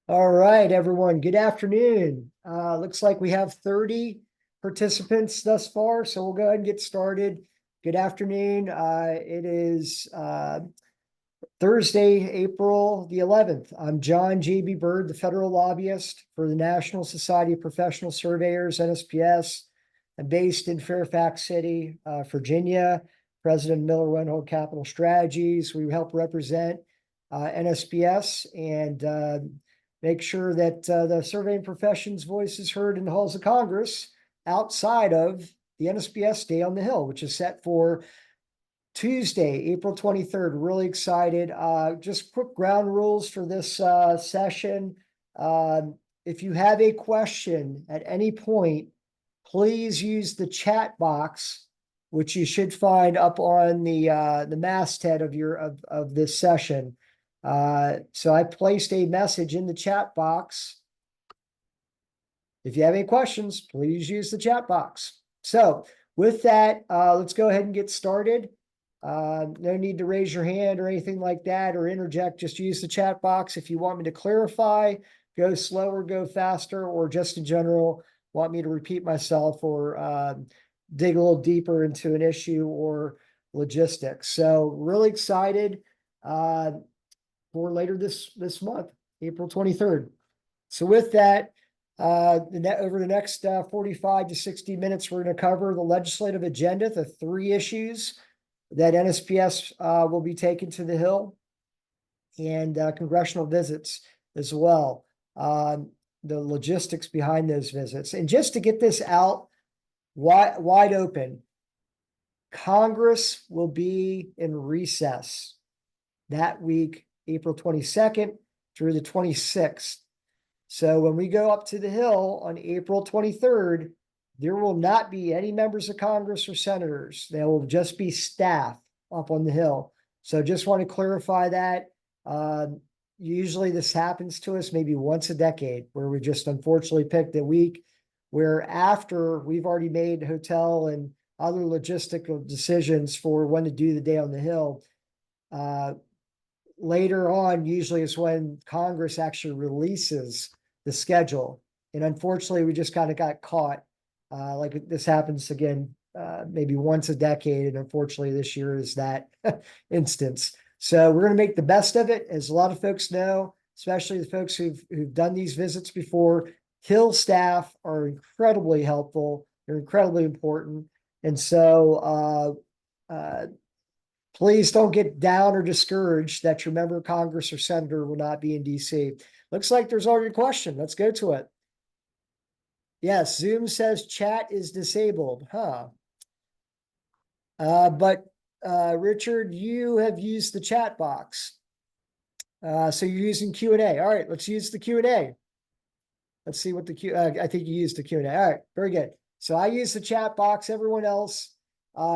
All right, everyone. Good afternoon. Looks like we have 30 participants thus far, so we'll go ahead and get started. Good afternoon. It is Thursday, April the 11th. I'm John J.B. Bird, the federal lobbyist for the National Society of Professional Surveyors, NSPS. I'm based in Fairfax City, Virginia. President of Miller Wenhold Capital Strategies. We help represent NSPS and make sure that the surveying profession's voice is heard in the halls of Congress outside of the NSPS Day on the Hill, which is set for Tuesday, April 23rd. Really excited. Just quick ground rules for this session. If you have a question at any point, please use the chat box, which you should find up on the masthead of this session. So I placed a message in the chat box. If you have any questions, please use the chat box. So with that, let's go ahead and get started. No need to raise your hand or anything like that or interject. Just use the chat box. If you want me to clarify, go slower, go faster, or just in general, want me to repeat myself or dig a little deeper into an issue or logistics. So really excited for later this month, April 23rd. So with that, over the next 45 to 60 minutes, we're going to cover the legislative agenda, the 3 issues that NSPS will be taking to the Hill, and congressional visits as well, the logistics behind those visits. And just to get this out wide open, Congress will be in recess that week, April 22nd through the 26th. So when we go up to the Hill on April 23rd, there will not be any members of Congress or senators. There will just be staff up on the Hill. So just want to clarify that. Usually this happens to us maybe once a decade, where we just unfortunately picked a week where after we've already made hotel and other logistical decisions for when to do the Day on the Hill. Later on, usually is when Congress actually releases the schedule. And unfortunately, we just kind of got caught. Like this happens again, maybe once a decade. And unfortunately, this year is that instance. So we're going to make the best of it. As a lot of folks know, especially the folks who've done these visits before, Hill staff are incredibly helpful. They're incredibly important. And so please don't get down or discouraged that your member of Congress or senator will not be in DC. Looks like there's already a question. Let's go to it. Yes, Zoom says chat is disabled. But Richard, you have used the chat box. So you're using Q&A. All right, let's use the Q&A. Let's see what the I think you used the Q&A. All right, very good. So I use the chat box. Everyone else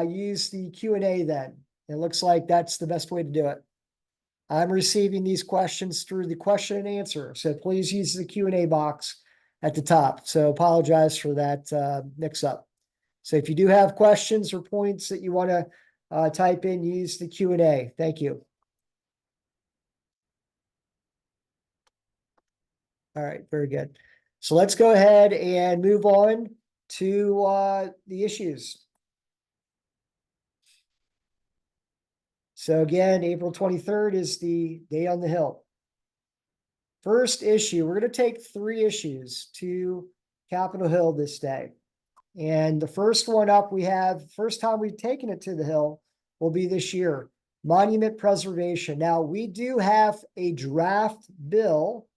use the Q&A then. It looks like that's the best way to do it. I'm receiving these questions through the question and answer. So please use the Q&A box at the top. So apologize for that mix up. So if you do have questions or points that you want to type in, use the Q&A. Thank you. All right, very good. So let's go ahead and move on to the issues. So again, April 23rd is the Day on the Hill. First issue, we're going to take 3 issues to Capitol Hill this day. And the first one up first time we've taken it to the Hill will be this year, monument preservation. Now, we do have a draft bill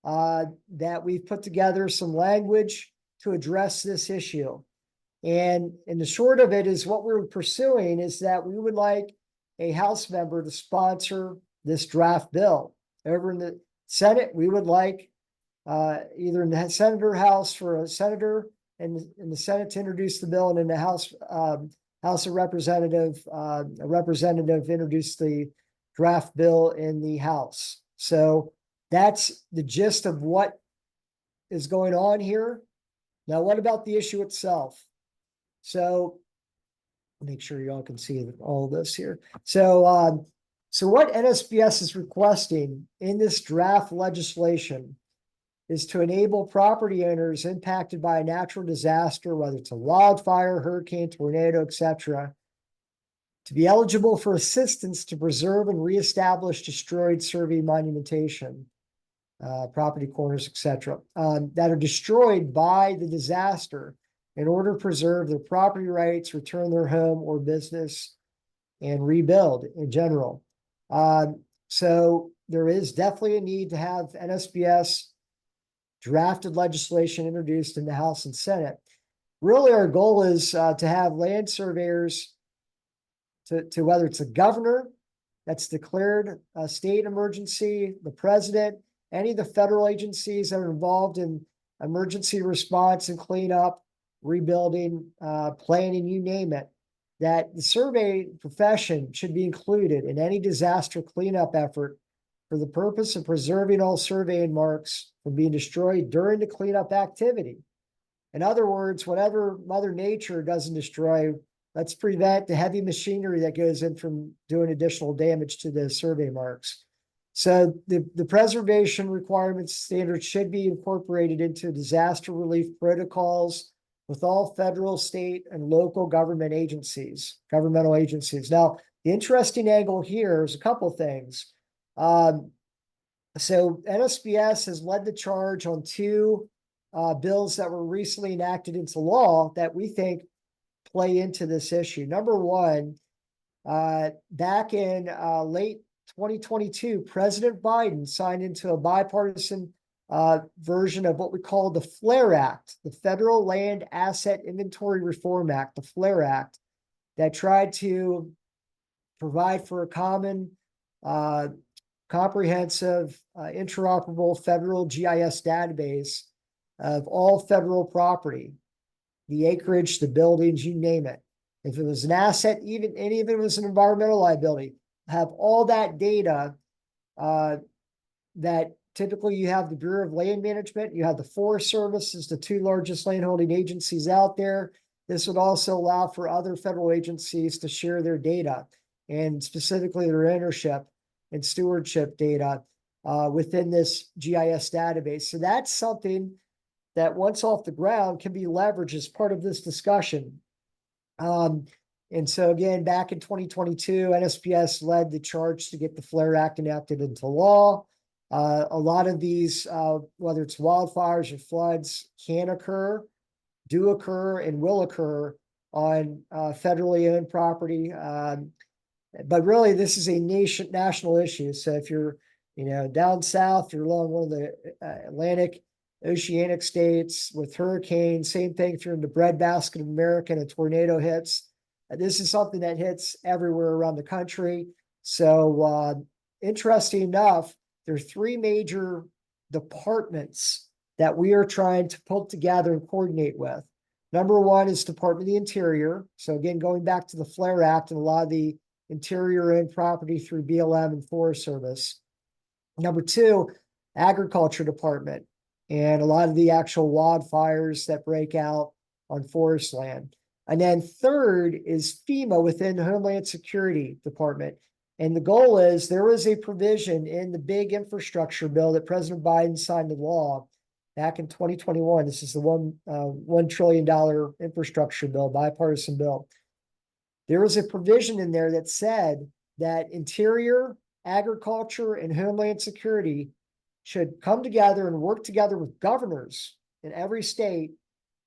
that we've put together some language to address this issue. And the short of it is what we're pursuing is that we would like a House member to sponsor this draft bill. Over in the Senate, we would like either in the Senate or House for a senator and in the Senate to introduce the bill, and in the House of Representatives, a representative introduce the draft bill in the House. So that's the gist of what is going on here. Now, what about the issue itself? So make sure you all can see all of this here. So what NSPS is requesting in this draft legislation is to enable property owners impacted by a natural disaster, whether it's a wildfire, hurricane, tornado, etc., to be eligible for assistance to preserve and reestablish destroyed survey monumentation, property corners, etc., that are destroyed by the disaster in order to preserve their property rights, return their home or business, and rebuild in general. So there is definitely a need to have NSPS drafted legislation introduced in the House and Senate. Really, our goal is to have land surveyors to whether it's a governor that's declared a state emergency, the president, any of the federal agencies that are involved in emergency response and cleanup, rebuilding, planning, you name it, that the survey profession should be included in any disaster cleanup effort for the purpose of preserving all surveying marks from being destroyed during the cleanup activity. In other words, whatever Mother Nature doesn't destroy, let's prevent the heavy machinery that goes in from doing additional damage to the survey marks. So the preservation requirements standards should be incorporated into disaster relief protocols with all federal, state, and local governmental agencies. Now, the interesting angle here is a couple things. So NSPS has led the charge on two bills that were recently enacted into law that we think play into this issue. Number one, back in late 2022, President Biden signed into a bipartisan version of what we call the FLAIR Act, the Federal Land Asset Inventory Reform Act, the FLAIR Act, that tried to provide for a common, comprehensive, interoperable federal GIS database of all federal property, the acreage, the buildings, you name it. If it was an asset, even if it was an environmental liability, have all that data that typically you have the Bureau of Land Management, you have the Forest Service as the two largest landholding agencies out there. This would also allow for other federal agencies to share their data and specifically their ownership and stewardship data within this GIS database. So that's something that once off the ground can be leveraged as part of this discussion. And so again, back in 2022, NSPS led the charge to get the FLAIR Act enacted into law. A lot of these, whether it's wildfires or floods, can occur, do occur, and will occur on federally owned property. But really, this is a national issue. So if you're, down south, you're along one of the Atlantic, oceanic states with hurricanes, same thing if you're in the breadbasket of America and a tornado hits. This is something that hits everywhere around the country. So interesting enough, there are three major departments that we are trying to pull together and coordinate with. Number one is Department of the Interior. So again, going back to the FLAIR Act and a lot of the interior owned property through BLM and Forest Service. Number two, Agriculture Department, and a lot of the actual wildfires that break out on forest land. And then third is FEMA within the Homeland Security Department. And the goal is there was a provision in the big infrastructure bill that President Biden signed into law back in 2021. This is the $1 trillion infrastructure bill, bipartisan bill. There was a provision in there that said that Interior, Agriculture, and Homeland Security should come together and work together with governors in every state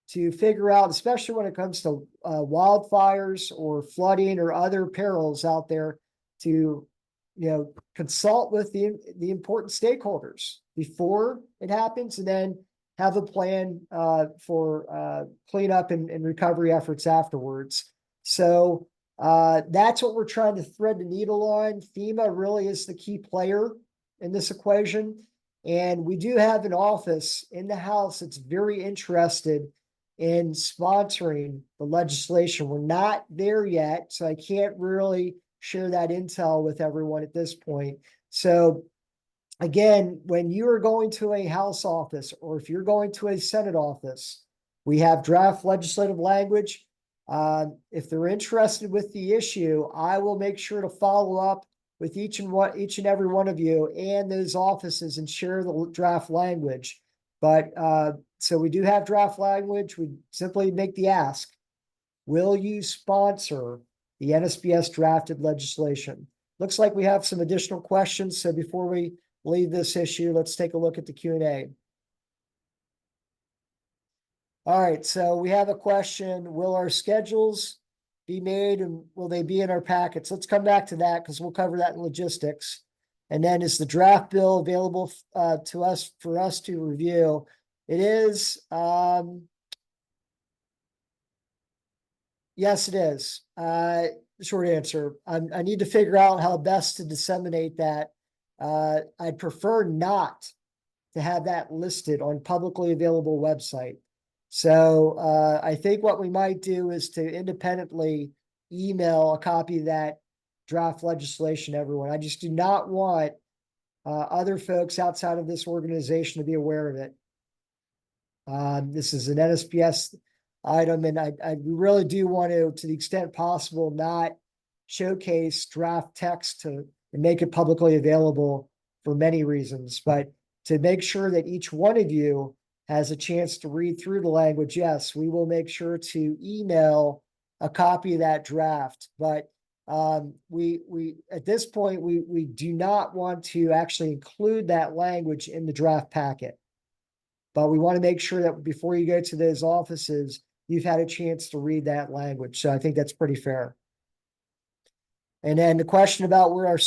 to figure out, especially when it comes to wildfires or flooding or other perils out there, to consult with the important stakeholders before it happens, and then have a plan for cleanup and recovery efforts afterwards. So that's what we're trying to thread the needle on. FEMA really is the key player in this equation. And we do have an office in the House that's very interested in sponsoring the legislation. We're not there yet, so I can't really share that intel with everyone at this point. So again, when you are going to a House office or if you're going to a Senate office, we have draft legislative language. If they're interested with the issue, I will make sure to follow up with each and every one of you and those offices and share the draft language. But so we do have draft language. We simply make the ask. Will you sponsor the NSPS drafted legislation? Looks like we have some additional questions. So before we leave this issue, let's take a look at the Q&A. All right, so we have a question. Will our schedules be made and will they be in our packets? Let's come back to that because we'll cover that in logistics. And then is the draft bill available to us for us to review? It is. Yes, it is. Short answer. I need to figure out how best to disseminate that. I'd prefer not to have that listed on publicly available website. So I think what we might do is to independently email a copy of that draft legislation to everyone. I just do not want other folks outside of this organization to be aware of it. This is an NSPS item, and I really do want to the extent possible, not showcase draft text and make it publicly available for many reasons, but to make sure that each one of you has a chance to read through the language, yes, we will make sure to email a copy of that draft. But we at this point, we do not want to actually include that language in the draft packet. But we want to make sure that before you go to those offices, you've had a chance to read that language. So I think that's pretty fair. And then the question about where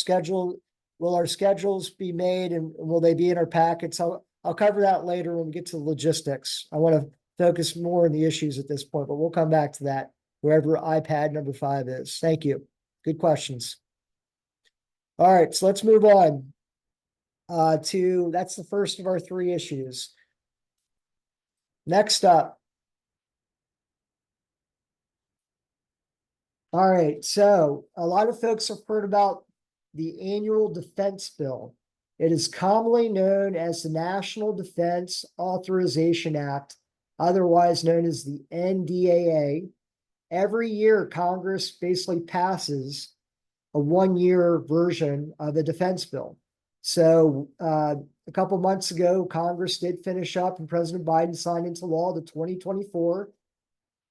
will our schedules be made and will they be in our packets? I'll cover that later when we get to the logistics. I want to focus more on the issues at this point, but we'll come back to that wherever iPad number 5 is. Thank you. Good questions. All right, so let's move on that's the first of our 3 issues. Next up. All right, so a lot of folks have heard about the annual defense bill. It is commonly known as the National Defense Authorization Act, otherwise known as the NDAA. Every year, Congress basically passes a 1-year version of the defense bill. So a couple months ago, Congress did finish up and President Biden signed into law the 2024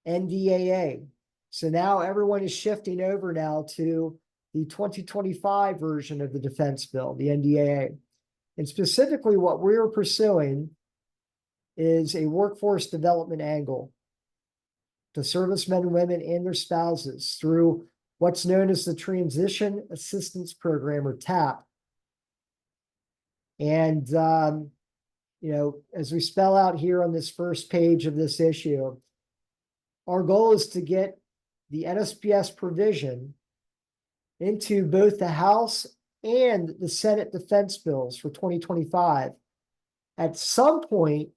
NDAA. So now everyone is shifting over now to the 2025 version of the defense bill, the NDAA. And specifically what we're pursuing is a workforce development angle to servicemen and women and their spouses through what's known as the Transition Assistance Program, or TAP. And, as we spell out here on this first page of this issue, our goal is to get the NSPS provision into both the House and the Senate defense bills for 2025. At some point,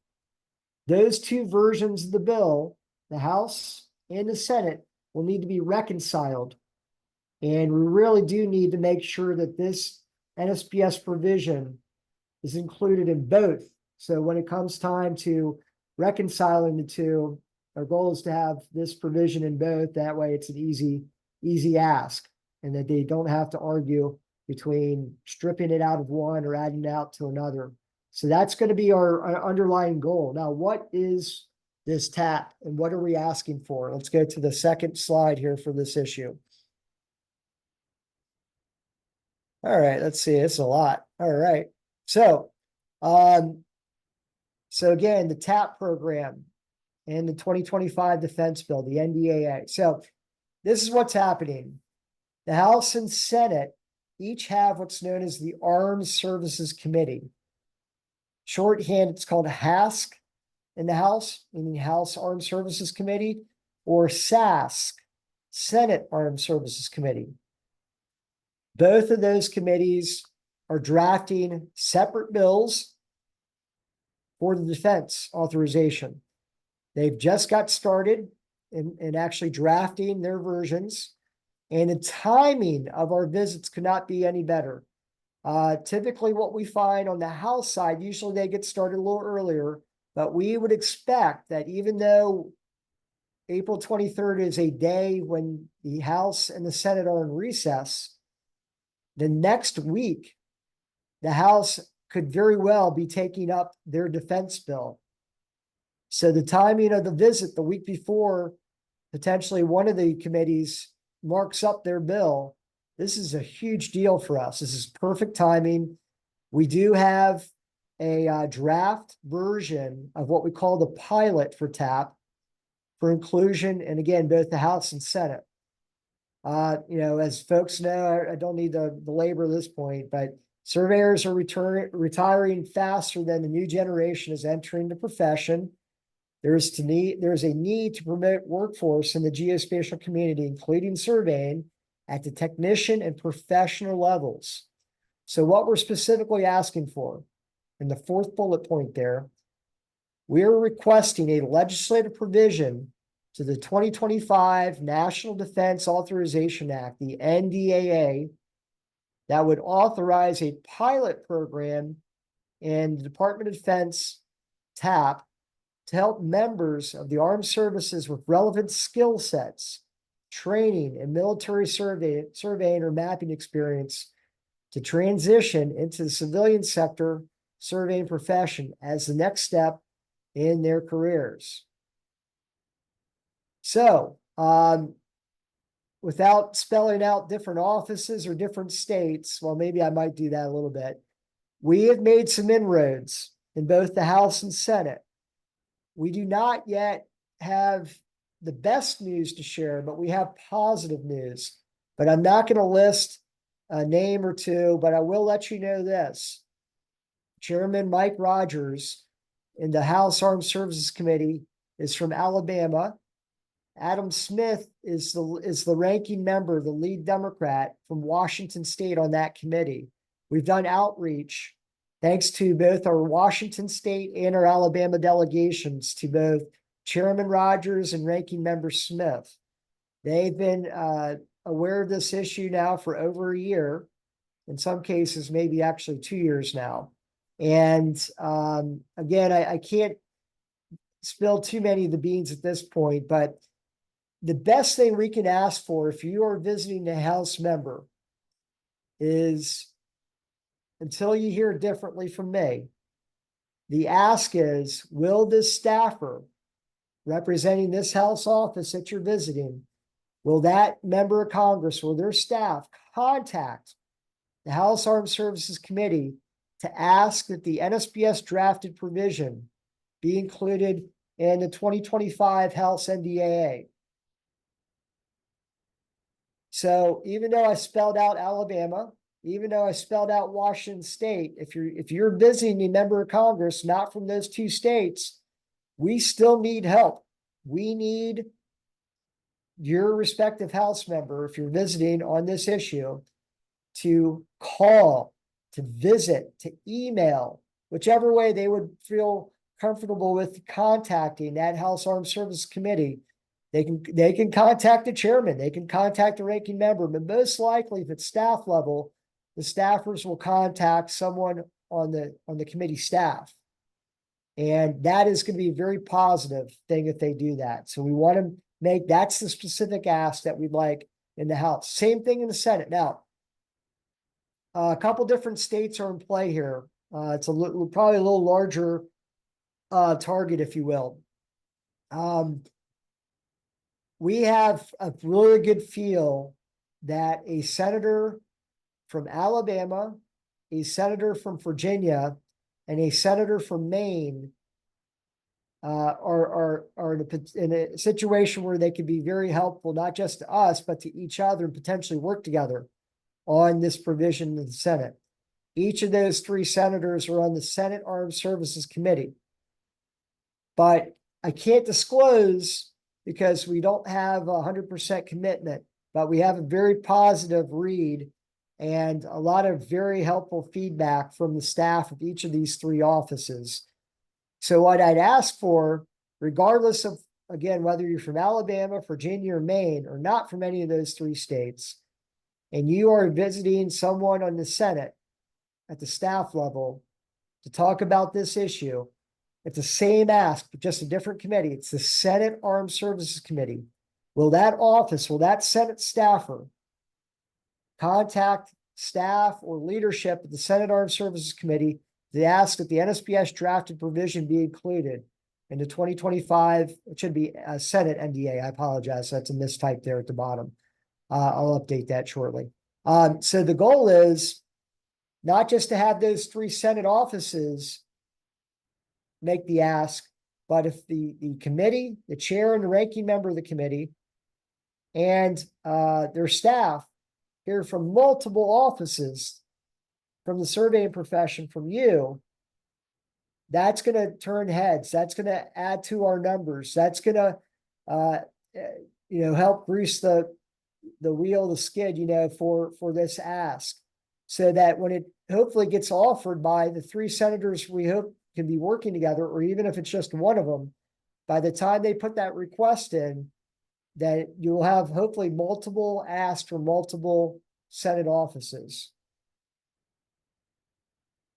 those 2 versions of the bill, the House and the Senate, will need to be reconciled. And we really do need to make sure that this NSPS provision is included in both. So when it comes time to reconciling the 2, our goal is to have this provision in both. That way it's an easy ask, and that they don't have to argue between stripping it out of one or adding it out to another. So that's going to be our underlying goal. Now, what is this TAP and what are we asking for? Let's go to the second slide here for this issue. All right, let's see. It's a lot. All right. So again, the TAP program and the 2025 defense bill, the NDAA. So this is what's happening. The House and Senate each have what's known as the Armed Services Committee. Shorthand, it's called HASC in the House, meaning House Armed Services Committee, or SASC, Senate Armed Services Committee. Both of those committees are drafting separate bills for the defense authorization. They've just got started in actually drafting their versions, and the timing of our visits could not be any better. Typically what we find on the House side, usually they get started a little earlier, but we would expect that even though April 23rd is a day when the House and the Senate are in recess, the next week, the House could very well be taking up their defense bill. So the timing of the visit the week before, potentially one of the committees marks up their bill. This is a huge deal for us. This is perfect timing. We do have a draft version of what we call the pilot for TAP for inclusion, and again, both the House and Senate. As folks know, I don't need to belabor this point, but surveyors are retiring faster than the new generation is entering the profession. There's a need to promote workforce in the geospatial community, including surveying at the technician and professional levels. So what we're specifically asking for in the fourth bullet point there, we're requesting a legislative provision to the 2025 National Defense Authorization Act, the NDAA, that would authorize a pilot program in the Department of Defense TAP to help members of the armed services with relevant skill sets, training, and military surveying or mapping experience to transition into the civilian sector surveying profession as the next step in their careers. So, without spelling out different offices or different states, well, maybe I might do that a little bit. We have made some inroads in both the House and Senate. We do not yet have the best news to share, but we have positive news. But I'm not going to list a name or two, but I will let you know this. Chairman Mike Rogers in the House Armed Services Committee is from Alabama. Adam Smith is the ranking member, the lead Democrat from Washington State on that committee. We've done outreach thanks to both our Washington State and our Alabama delegations to both Chairman Rogers and Ranking Member Smith. They've been aware of this issue now for over a year, in some cases, maybe actually 2 years now. And again, I can't spill too many of the beans at this point, but the best thing we can ask for if you are visiting a House member is, until you hear differently from me, the ask is, will this staffer representing this House office that you're visiting, will that member of Congress or their staff contact the House Armed Services Committee to ask that the NSPS drafted provision be included in the 2025 House NDAA? So even though I spelled out Alabama, even though I spelled out Washington State, if you're visiting a member of Congress not from those two states, we still need help. We need your respective House member, if you're visiting on this issue, to call, to visit, to email, whichever way they would feel comfortable with contacting that House Armed Services Committee. They can contact the chairman, they can contact the ranking member, but most likely if it's staff level, the staffers will contact someone on the committee staff. And that is going to be a very positive thing if they do that. So we want to that's the specific ask that we'd like in the House. Same thing in the Senate. Now, a couple different states are in play here. It's probably a little larger target, if you will. We have a really good feel that a senator from Alabama, a senator from Virginia, and a senator from Maine are in a situation where they could be very helpful, not just to us, but to each other, and potentially work together on this provision in the Senate. Each of those three senators are on the Senate Armed Services Committee. But I can't disclose because we don't have 100% commitment, but we have a very positive read and a lot of very helpful feedback from the staff of each of these three offices. So what I'd ask for, regardless of, again, whether you're from Alabama, Virginia, or Maine, or not from any of those three states, and you are visiting someone on the Senate at the staff level to talk about this issue, it's the same ask, but just a different committee. It's the Senate Armed Services Committee. Will that Senate staffer contact staff or leadership at the Senate Armed Services Committee They ask that the NSPS drafted provision be included in the 2025, it should be a Senate NDA. I apologize. That's a mistype there at the bottom. I'll update that shortly. So the goal is not just to have those 3 Senate offices make the ask, but if the committee, the chair and the ranking member of the committee, and their staff hear from multiple offices from the surveying profession, from you, that's going to turn heads. That's going to add to our numbers. That's going to, help grease the wheel, the skid, for this ask, so that when it hopefully gets offered by the 3 senators we hope can be working together, or even if it's just one of them, by the time they put that request in, that you'll have hopefully multiple asks for multiple Senate offices.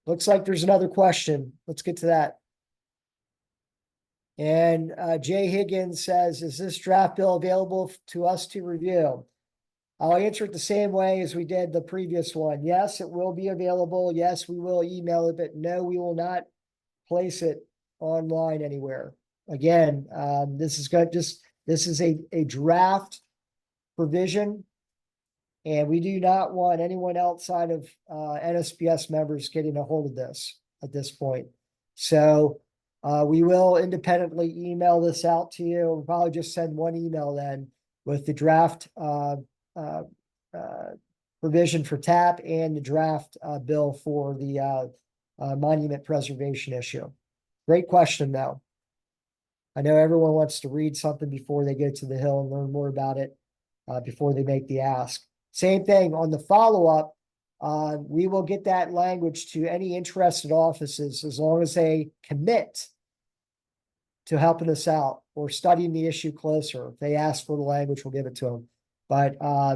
Looks like there's another question. Let's get to that. And Jay Higgins says, is this draft bill available to us to review? I'll answer it the same way as we did the previous one. Yes, it will be available. Yes, we will email it, but no, we will not place it online anywhere. Again, this is a draft provision, and we do not want anyone outside of NSPS members getting a hold of this at this point. So we will independently email this out to you. We'll probably just send one email then with the draft provision for TAP and the draft bill for the monument preservation issue. Great question, though. I know everyone wants to read something before they go to the Hill and learn more about it before they make the ask. Same thing on the follow-up. We will get that language to any interested offices as long as they commit to helping us out or studying the issue closer. If they ask for the language, we'll give it to them. But I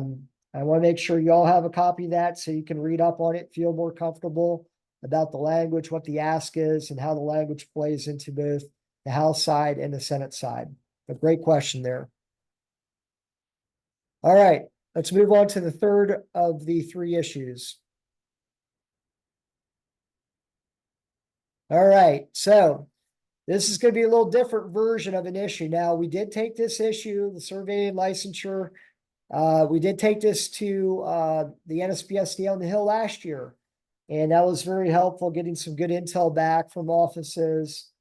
want to make sure you all have a copy of that so you can read up on it, feel more comfortable about the language, what the ask is, and how the language plays into both the House side and the Senate side. A great question there. All right, let's move on to the third of the 3 issues. All right, so this is going to be a little different version of an issue. Now, we did take this issue, the survey and licensure. We did take this to the NSPS on the Hill last year, and that was very helpful, getting some good intel back from offices,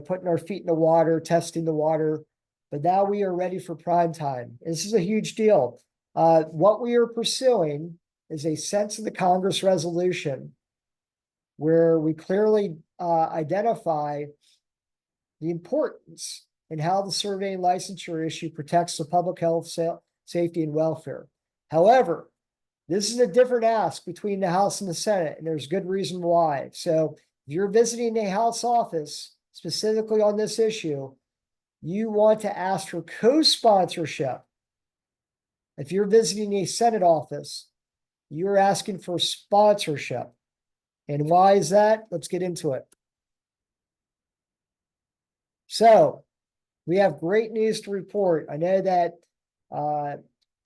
putting our feet in the water, testing the water. But now we are ready for prime time. This is a huge deal. What we are pursuing is a sense of the Congress resolution where we clearly identify the importance in how the survey and licensure issue protects the public health, safety, and welfare. However, this is a different ask between the House and the Senate, and there's good reason why. So if you're visiting a House office specifically on this issue, you want to ask for co-sponsorship. If you're visiting a Senate office, you're asking for sponsorship. And why is that? Let's get into it. So we have great news to report. I know that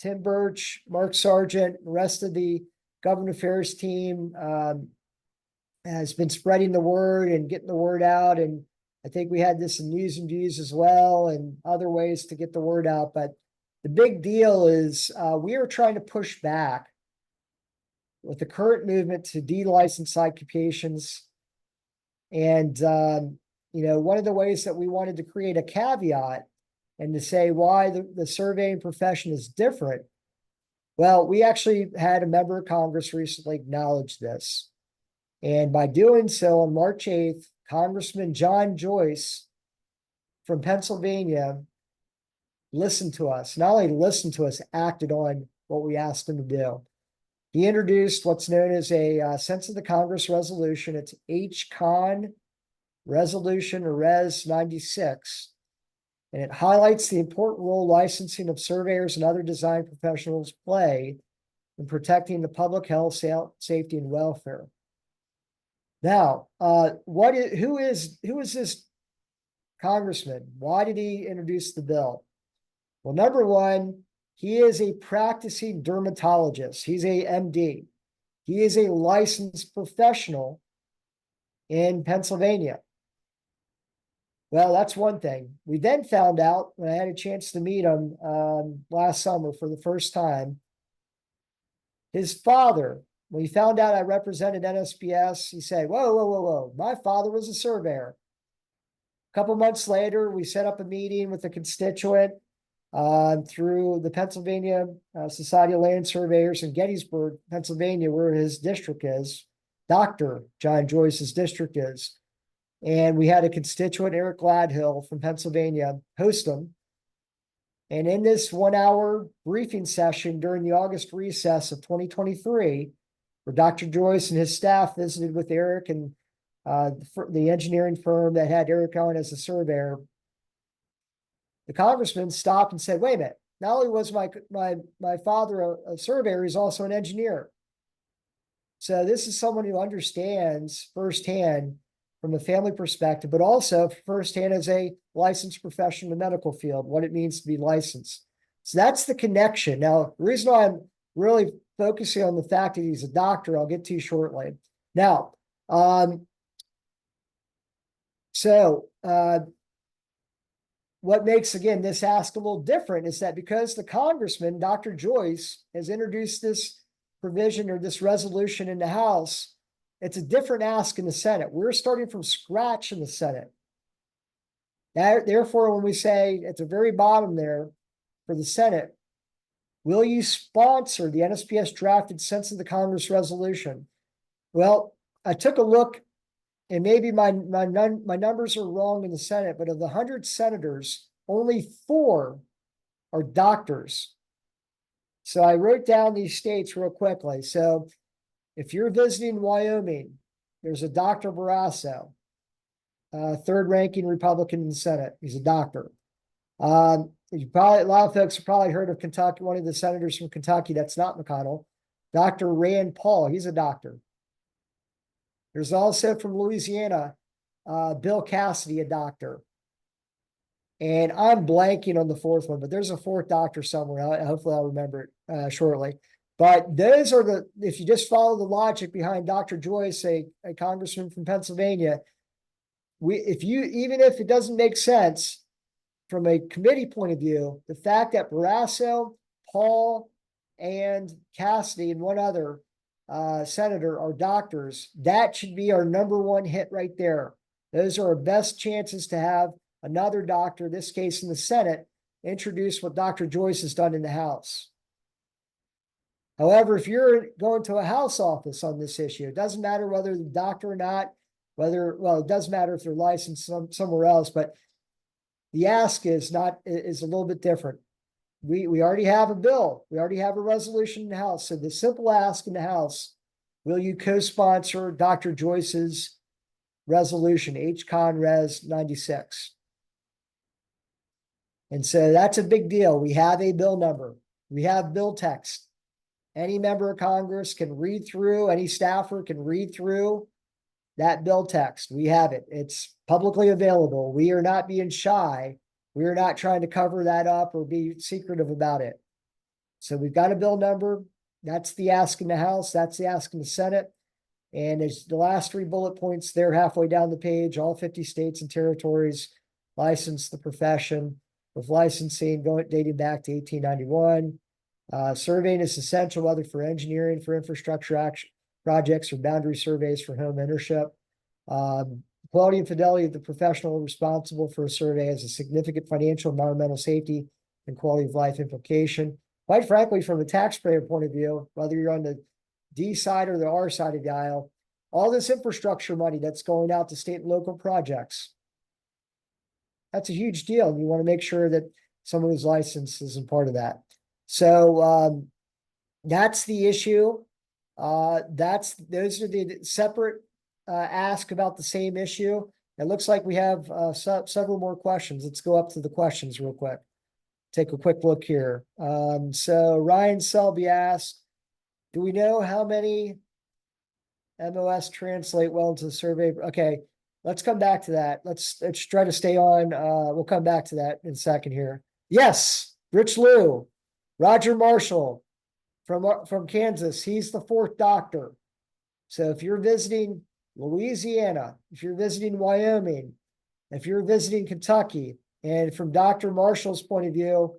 Tim Birch, Mark Sargent, the rest of the government affairs team has been spreading the word and getting the word out. And I think we had this in News and Views as well and other ways to get the word out. But the big deal is we are trying to push back with the current movement to de-license occupations. And, one of the ways that we wanted to create a caveat and to say why the surveying profession is different. Well, we actually had a member of Congress recently acknowledge this. And by doing so, on March 8th, Congressman John Joyce from Pennsylvania listened to us. Not only listened to us, acted on what we asked him to do. He introduced what's known as a Sense of the Congress resolution. It's HCON Resolution, or Res 96. And it highlights the important role licensing of surveyors and other design professionals play in protecting the public health, safety, and welfare. Now, who is this congressman? Why did he introduce the bill? Well, number one, he is a practicing dermatologist. He's a MD. He is a licensed professional in Pennsylvania. Well, that's one thing. We then found out when I had a chance to meet him last summer for the first time, his father, when he found out I represented NSPS, he said, whoa, whoa, whoa, whoa, my father was a surveyor. A couple months later, we set up a meeting with a constituent through the Pennsylvania Society of Land Surveyors in Gettysburg, Pennsylvania, where his district is, Dr. John Joyce's district is. And we had a constituent, Eric Gladhill from Pennsylvania, host him. And in this 1 hour briefing session during the August recess of 2023, where Dr. Joyce and his staff visited with Eric and the engineering firm that had Eric on as a surveyor, the congressman stopped and said, wait a minute, not only was my father a surveyor, he's also an engineer. So this is someone who understands firsthand from a family perspective, but also firsthand as a licensed professional in the medical field, what it means to be licensed. So that's the connection. Now, the reason why I'm really focusing on the fact that he's a doctor, I'll get to shortly. Now, what makes, again, this ask a little different is that because the congressman, Dr. Joyce, has introduced this provision or this resolution in the House, it's a different ask in the Senate. We're starting from scratch in the Senate. Therefore, when we say at the very bottom there for the Senate, will you sponsor the NSPS drafted sense of the Congress resolution? Well, I took a look, and maybe my numbers are wrong in the Senate, but of the 100 senators, only 4 are doctors. So I wrote down these states real quickly. So if you're visiting Wyoming, there's a Dr. Barrasso, third ranking Republican in the Senate. He's a doctor. A lot of folks have probably heard of Kentucky, one of the senators from Kentucky that's not McConnell, Dr. Rand Paul. He's a doctor. There's also from Louisiana, Bill Cassidy, a doctor. And I'm blanking on the 4th one, but there's a 4th doctor somewhere. Hopefully I'll remember it shortly. But those are if you just follow the logic behind Dr. Joyce, a congressman from Pennsylvania, even if it doesn't make sense from a committee point of view, the fact that Barrasso, Paul, and Cassidy and one other senator are doctors, that should be our #1 hit right there. Those are our best chances to have another doctor, in this case in the Senate, introduce what Dr. Joyce has done in the House. However, if you're going to a House office on this issue, it doesn't matter whether the doctor or not, it does matter if they're licensed somewhere else, but the ask is a little bit different. We already have a bill. We already have a resolution in the House. So the simple ask in the House, will you co-sponsor Dr. Joyce's resolution, H-Con Res 96? And so that's a big deal. We have a bill number. We have bill text. Any member of Congress can read through, any staffer can read through that bill text. We have it. It's publicly available. We are not being shy. We are not trying to cover that up or be secretive about it. So we've got a bill number. That's the ask in the House. That's the ask in the Senate. And it's the last 3 bullet points there halfway down the page. All 50 states and territories license the profession with licensing dating back to 1891. Surveying is essential, whether for engineering, for infrastructure action projects, or boundary surveys for home ownership. Quality and fidelity of the professional responsible for a survey has a significant financial, environmental, safety, and quality of life implication. Quite frankly, from a taxpayer point of view, whether you're on the D side or the R side of the aisle, all this infrastructure money that's going out to state and local projects, that's a huge deal. And you want to make sure that someone who's licensed isn't part of that. So that's the issue. Those are the separate ask about the same issue. It looks like we have several more questions. Let's go up to the questions real quick. Take a quick look here. So Ryan Selby asked, do we know how many MOS translate well into the survey? Okay, let's come back to that. Let's try to stay on. We'll come back to that in a second here. Yes, Rich Liu, Roger Marshall from Kansas. He's the 4th doctor. So if you're visiting Louisiana, if you're visiting Wyoming, if you're visiting Kentucky, and from Dr. Marshall's point of view,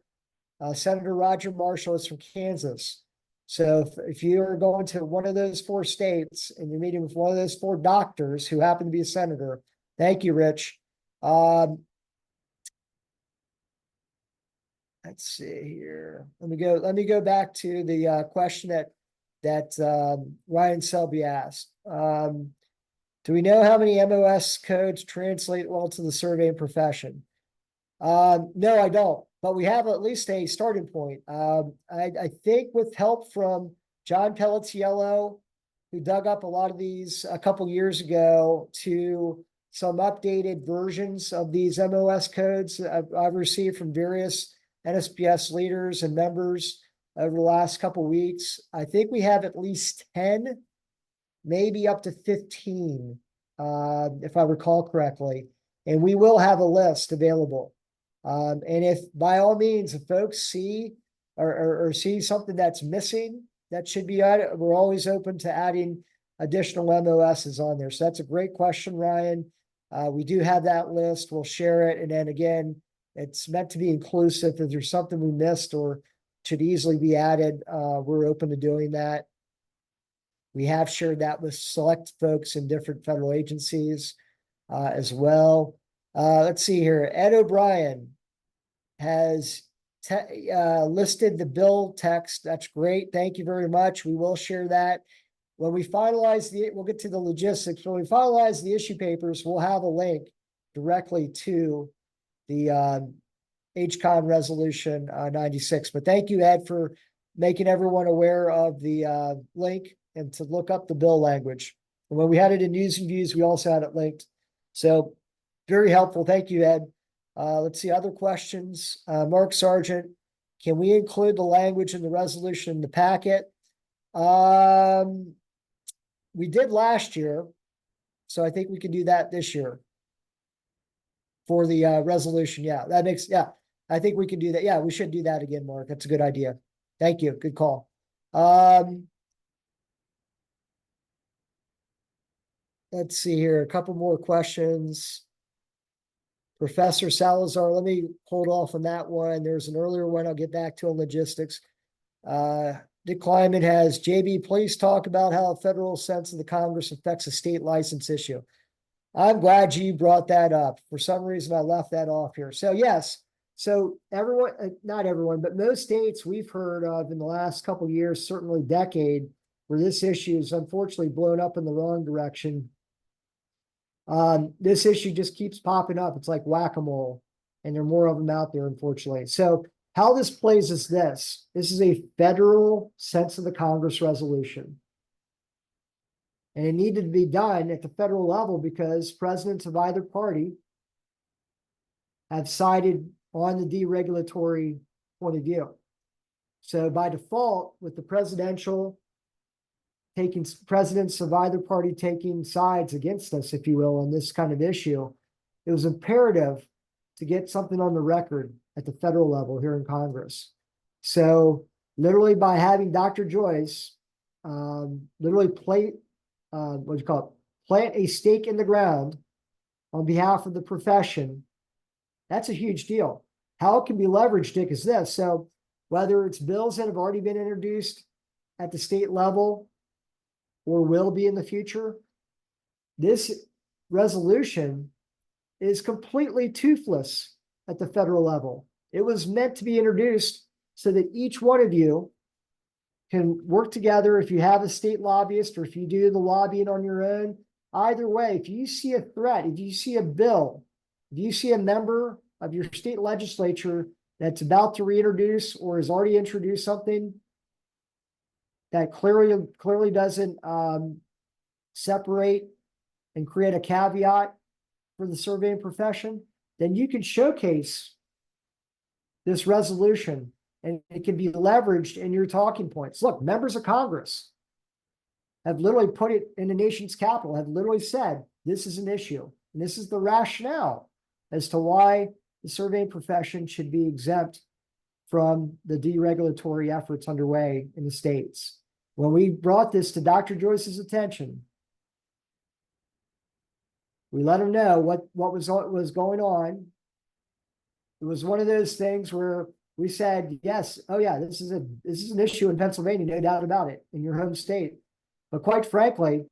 Senator Roger Marshall is from Kansas. So if you're going to one of those 4 states and you're meeting with one of those 4 doctors who happen to be a senator, thank you, Rich. Let's see here. Let me go back to the question that Ryan Selby asked. Do we know how many MOS codes translate well to the surveying profession? No, I don't, but we have at least a starting point. I think with help from John Pelletiello, who dug up a lot of these a couple years ago, to some updated versions of these MOS codes I've received from various NSPS leaders and members over the last couple weeks. I think we have at least 10, maybe up to 15, if I recall correctly. And we will have a list available. And if by all means, if folks see or see something that's missing that should be added, we're always open to adding additional MOSs on there. So that's a great question, Ryan. We do have that list. We'll share it. And then again, it's meant to be inclusive. If there's something we missed or should easily be added, we're open to doing that. We have shared that with select folks in different federal agencies as well. Let's see here. Ed O'Brien has listed the bill text. That's great. Thank you very much. We will share that. When we finalize we'll get to the logistics. When we finalize the issue papers, we'll have a link directly to the HCON resolution 96. But thank you, Ed, for making everyone aware of the link and to look up the bill language. And when we had it in News and Views, we also had it linked. So very helpful. Thank you, Ed. Let's see other questions. Mark Sargent, can we include the language in the resolution in the packet? We did last year, so I think we can do that this year for the resolution. Yeah, I think we can do that. Yeah, we should do that again, Mark. That's a good idea. Thank you. Good call. Let's see here. A couple more questions. Professor Salazar, let me hold off on that one. There's an earlier one I'll get back to on logistics. Dick Kleiman has, JB, please talk about how a federal sense of the Congress affects a state license issue. I'm glad you brought that up. For some reason, I left that off here. So yes, so everyone, not everyone, but most states we've heard of in the last couple of years, certainly decade, where this issue is unfortunately blown up in the wrong direction. This issue just keeps popping up. It's like whack-a-mole, and there are more of them out there, unfortunately. So how this plays is this. This is a federal sense of the Congress resolution. And it needed to be done at the federal level because presidents of either party have sided on the deregulatory point of view. So by default, with the presidents of either party taking sides against us, if you will, on this kind of issue, it was imperative to get something on the record at the federal level here in Congress. So literally by having Dr. Joyce literally plant a stake in the ground on behalf of the profession, that's a huge deal. How it can be leveraged, Dick, is this. So whether it's bills that have already been introduced at the state level or will be in the future, this resolution is completely toothless at the federal level. It was meant to be introduced so that each one of you can work together. If you have a state lobbyist or if you do the lobbying on your own, either way, if you see a threat, if you see a bill, if you see a member of your state legislature that's about to reintroduce or has already introduced something that clearly doesn't separate and create a caveat for the surveying profession, then you can showcase this resolution and it can be leveraged in your talking points. Look, members of Congress have literally put it in the nation's capital, have literally said, this is an issue. And this is the rationale as to why the surveying profession should be exempt from the deregulatory efforts underway in the states. When we brought this to Dr. Joyce's attention, We let them know what was going on. It was one of those things where we said, yes, oh yeah, this is an issue in Pennsylvania, no doubt about it, in your home state. But quite frankly,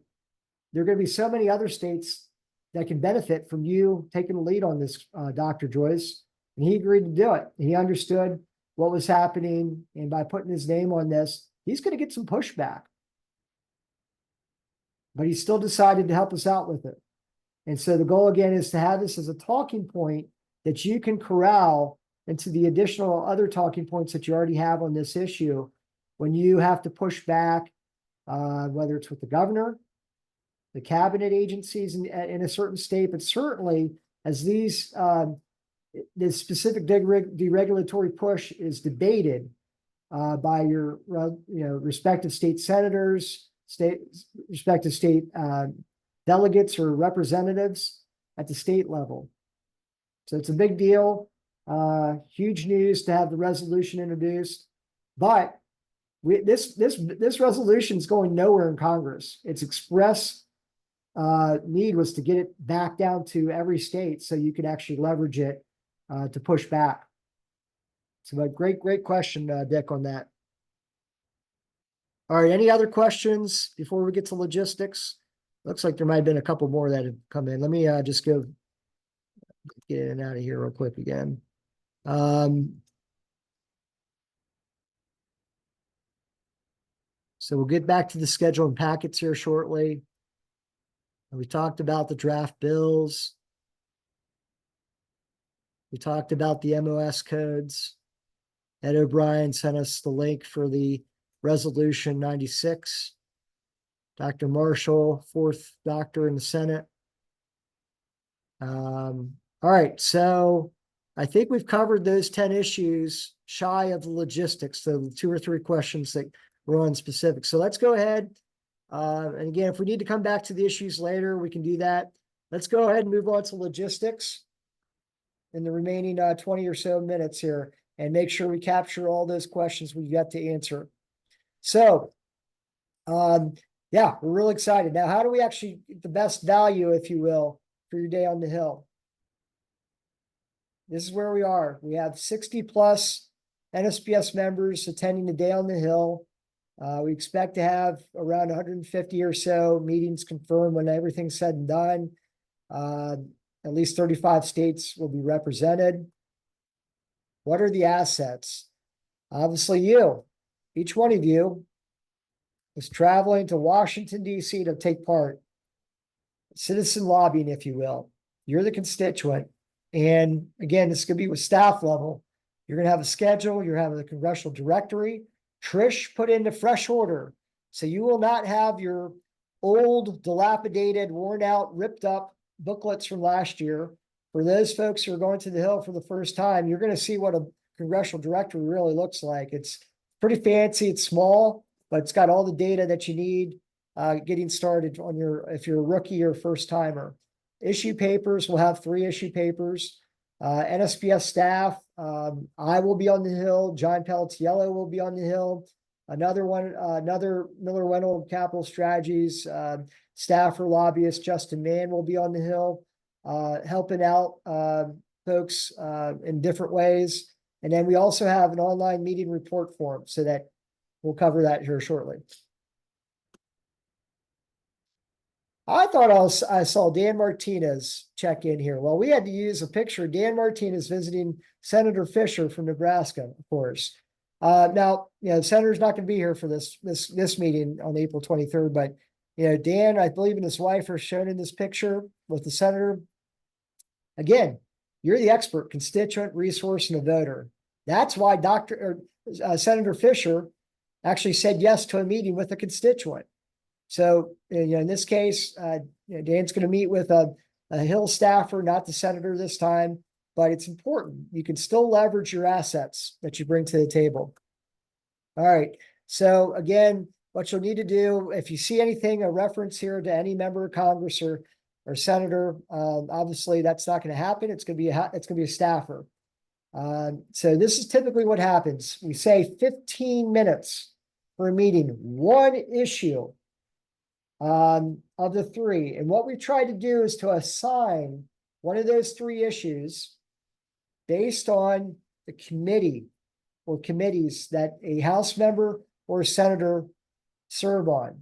there are going to be so many other states that can benefit from you taking the lead on this, Dr. Joyce. And he agreed to do it. He understood what was happening. And by putting his name on this, he's going to get some pushback. But he still decided to help us out with it. And so the goal again is to have this as a talking point that you can corral into the additional other talking points that you already have on this issue when you have to push back, whether it's with the governor, the cabinet agencies in a certain state, but certainly as these this specific deregulatory push is debated by your respective state senators, respective state delegates or representatives at the state level. So it's a big deal, huge news to have the resolution introduced, but this resolution is going nowhere in Congress. Its express need was to get it back down to every state so you could actually leverage it to push back. So a great question, Dick, on that. All right, any other questions before we get to logistics? Looks like there might have been a couple more that have come in. Let me just go get in and out of here real quick again. So we'll get back to the schedule and packets here shortly. We talked about the draft bills. We talked about the MOS codes. Ed O'Brien sent us the link for the resolution 96. Dr. Marshall, fourth doctor in the Senate. All right, so I think we've covered those 10 issues shy of the logistics, so the 2 or 3 questions that were on specific. So let's go ahead. And again, if we need to come back to the issues later, we can do that. Let's go ahead and move on to logistics in the remaining 20 or so minutes here and make sure we capture all those questions we've got to answer. So, yeah, we're really excited. Now, how do we actually get the best value, if you will, for your day on the Hill? This is where we are. We have 60 plus NSPS members attending the Day on the Hill. We expect to have around 150 or so meetings confirmed when everything's said and done. At least 35 states will be represented. What are the assets? Obviously, you, each one of you, is traveling to Washington, D.C. to take part. Citizen lobbying, if you will. You're the constituent. And again, this could be with staff level. You're going to have a schedule. You're having a congressional directory. Trish put into fresh order. So you will not have your old, dilapidated, worn out, ripped up booklets from last year. For those folks who are going to the Hill for the first time, you're going to see what a congressional directory really looks like. It's pretty fancy. It's small, but it's got all the data that you need getting started on if you're a rookie or first timer. Issue papers, we'll have 3 issue papers. NSPS staff, I will be on the Hill. John Pelletiello will be on the Hill. Another Miller Wendell Capital Strategies staffer lobbyist, Justin Mann, will be on the Hill, helping out folks in different ways. And then we also have an online meeting report form, so that we'll cover that here shortly. I thought I saw Dan Martinez check in here. Well, we had to use a picture of Dan Martinez visiting Senator Fisher from Nebraska, of course. Now, the senator's not going to be here for this meeting on April 23rd, but Dan, I believe, and his wife are shown in this picture with the senator. Again, you're the expert, constituent, resource, and a voter. That's why Senator Fisher actually said yes to a meeting with a constituent. So, in this case, Dan's going to meet with a Hill staffer, not the senator this time, but it's important. You can still leverage your assets that you bring to the table. All right. So again, what you'll need to do, if you see anything, a reference here to any member of Congress or senator, obviously that's not going to happen. It's going to be a staffer. So this is typically what happens. We say 15 minutes for a meeting, one issue. of the three. And what we tried to do is to assign one of those three issues based on the committee or committees that a House member or a senator serve on.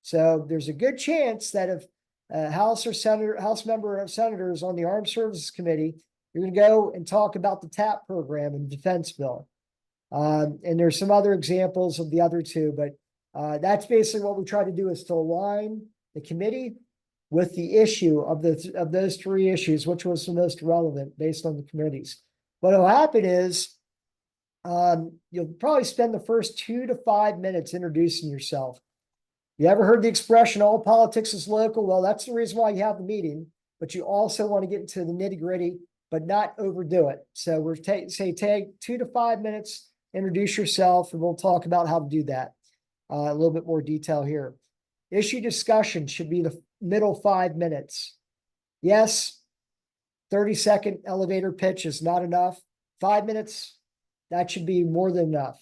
So there's a good chance that if a House member or senator is on the Armed Services Committee, you're going to go and talk about the TAP program and the defense bill. And there's some other examples of the other two, but that's basically what we try to do, is to align the committee with the issue of those three issues, which was the most relevant based on the committees. What'll happen is you'll probably spend the first 2 to 5 minutes introducing yourself. You ever heard the expression, all politics is local? Well, that's the reason why you have the meeting, but you also want to get into the nitty gritty, but not overdo it. So we're take 2 to 5 minutes, introduce yourself, and we'll talk about how to do that. A little bit more detail here. Issue discussion should be the middle 5 minutes. Yes, 30-second elevator pitch is not enough. 5 minutes, that should be more than enough.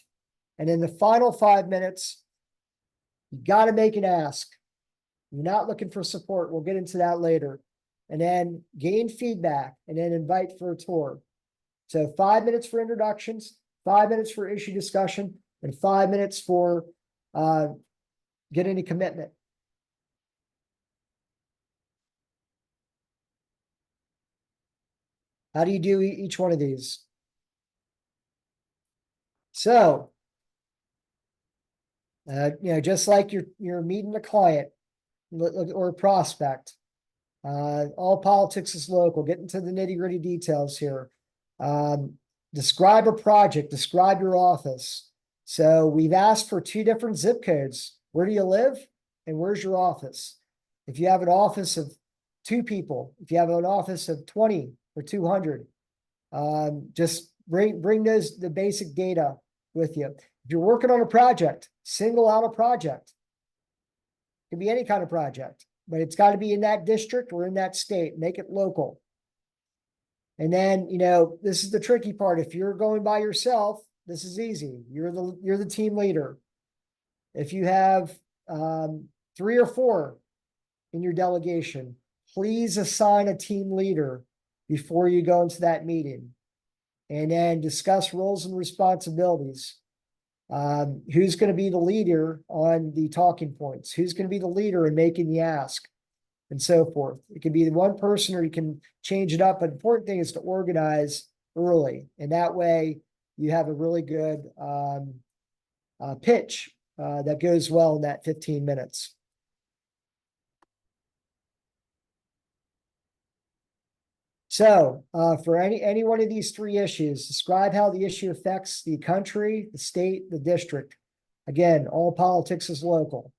And in the final 5 minutes, you got to make an ask. You're not looking for support. We'll get into that later. And then gain feedback and then invite for a tour. So 5 minutes for introductions, 5 minutes for issue discussion, and 5 minutes for getting a commitment. How do you do each one of these? So, just like you're meeting a client or a prospect, all politics is local. Get into the nitty-gritty details here. Describe a project, describe your office. So we've asked for 2 different zip codes. Where do you live and where's your office? If you have an office of 2 people, if you have an office of 20 or 200, just bring the basic data with you. If you're working on a project, single out a project. It can be any kind of project, but it's got to be in that district or in that state. Make it local. And then, this is the tricky part. If you're going by yourself, this is easy. You're the team leader. If you have 3 or 4 in your delegation, please assign a team leader before you go into that meeting. And then discuss roles and responsibilities. Who's going to be the leader on the talking points? Who's going to be the leader in making the ask? And so forth. It can be one person or you can change it up. But the important thing is to organize early. And that way you have a really good pitch that goes well in that 15 minutes. So for any one of these 3 issues, describe how the issue affects the country, the state, the district. Again, all politics is local.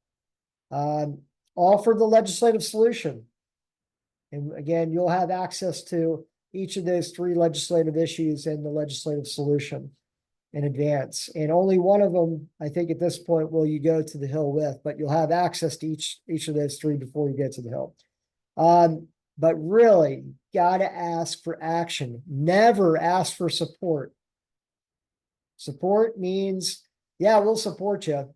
Offer the legislative solution. And again, you'll have access to each of those 3 legislative issues and the legislative solution in advance. And only one of them, I think at this point, will you go to the Hill with, but you'll have access to each of those 3 before you get to the Hill. But really, gotta ask for action. Never ask for support. Support means, yeah, we'll support you.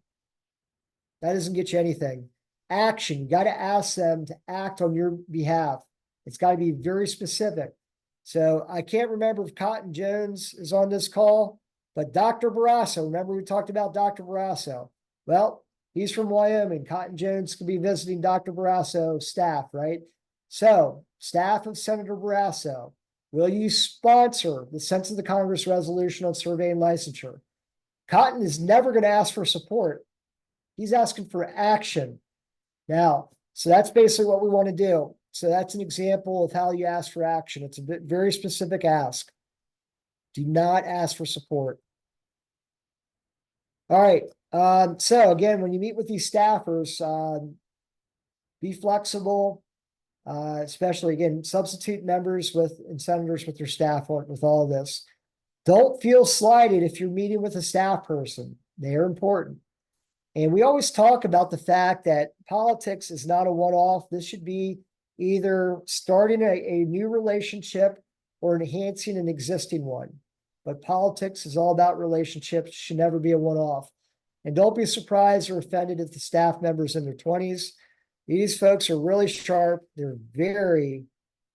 That doesn't get you anything. Action, you got to ask them to act on your behalf. It's got to be very specific. So I can't remember if Cotton Jones is on this call, but Dr. Barrasso, remember we talked about Dr. Barrasso? Well, he's from Wyoming. Cotton Jones could be visiting Dr. Barrasso staff, right? So staff of Senator Barrasso, will you sponsor the Sense of the Congress resolution on survey and licensure? Cotton is never going to ask for support. He's asking for action. Now, so that's basically what we want to do. So that's an example of how you ask for action. It's a very specific ask. Do not ask for support. All right. So again, when you meet with these staffers, be flexible, especially again, substitute members and senators with their staff with all this. Don't feel slighted if you're meeting with a staff person. They are important. And we always talk about the fact that politics is not a one-off. This should be either starting a new relationship or enhancing an existing one. But politics is all about relationships. It should never be a one-off. And don't be surprised or offended if the staff members in their 20s. These folks are really sharp. They're very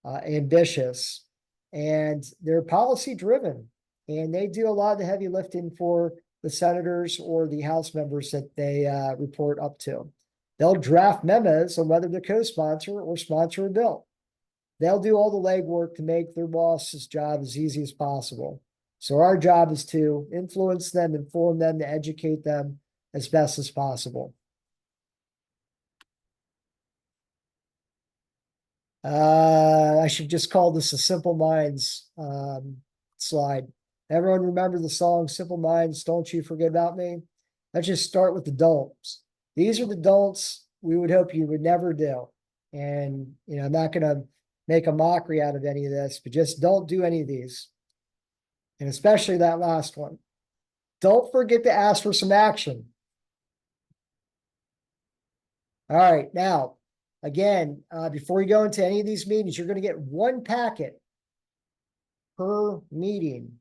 ambitious, and they're policy driven. And they do a lot of the heavy lifting for the senators or the House members that they report up to. They'll draft memos on whether to co-sponsor or sponsor a bill. They'll do all the legwork to make their boss's job as easy as possible. So our job is to influence them, inform them, to educate them as best as possible. I should just call this a Simple Minds slide. Everyone remember the song Simple Minds, Don't You Forget About Me? Let's just start with the don'ts. These are the don'ts we would hope you would never do. And, I'm not going to make a mockery out of any of this, but just don't do any of these. And especially that last one. Don't forget to ask for some action. All right, now, again, before you go into any of these meetings, you're going to get one packet per meeting.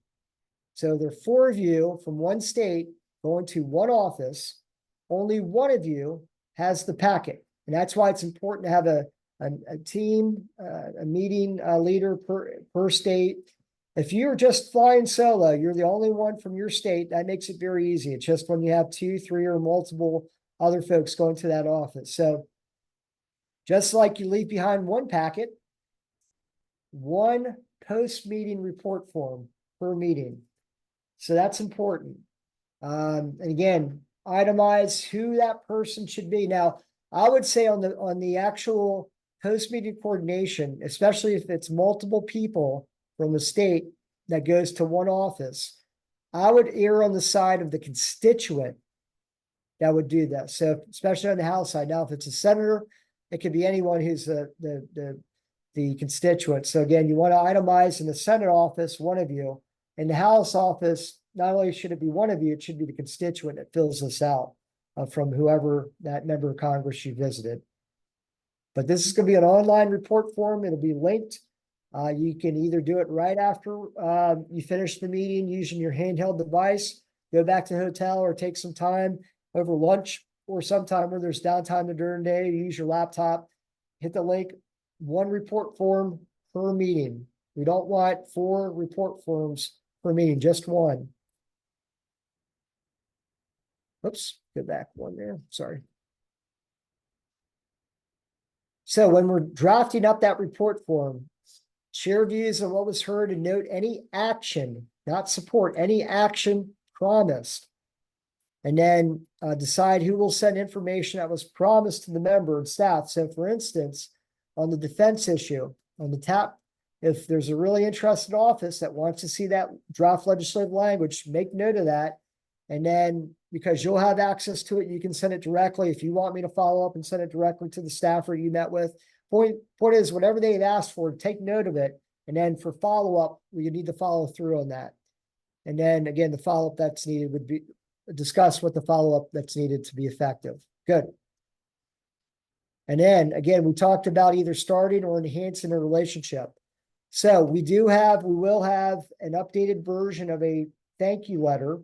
So there are 4 of you from one state going to one office. Only one of you has the packet. And that's why it's important to have a team, a meeting leader per state. If you're just flying solo, you're the only one from your state, that makes it very easy. It's just when you have 2, 3, or multiple other folks going to that office. So just like you leave behind one packet, one post-meeting report form per meeting. So that's important. And again, itemize who that person should be. Now, I would say on the actual post-meeting coordination, especially if it's multiple people from a state that goes to one office, I would err on the side of the constituent that would do that. So especially on the House side. Now, if it's a senator, it could be anyone who's the constituent. So again, you want to itemize in the Senate office, one of you. In the House office, not only should it be one of you, it should be the constituent that fills this out from whoever that member of Congress you visited. But this is going to be an online report form. It'll be linked. You can either do it right after you finish the meeting using your handheld device, go back to the hotel, or take some time over lunch or sometime where there's downtime during the day, use your laptop, hit the link, one report form per meeting. We don't want 4 report forms per meeting, just one. Oops, go back one there, sorry. So when we're drafting up that report form, share views on what was heard and note any action, not support, any action promised. And then decide who will send information that was promised to the member and staff. So for instance, on the defense issue, on the tap, if there's a really interested office that wants to see that draft legislative language, make note of that. And then because you'll have access to it, you can send it directly. If you want me to follow up and send it directly to the staffer you met with, point is whatever they had asked for, take note of it. And then for follow-up, we need to follow through on that. And then again, the follow-up that's needed would be discuss what the follow-up that's needed to be effective. Good. And then again, we talked about either starting or enhancing a relationship. So we will have an updated version of a thank you letter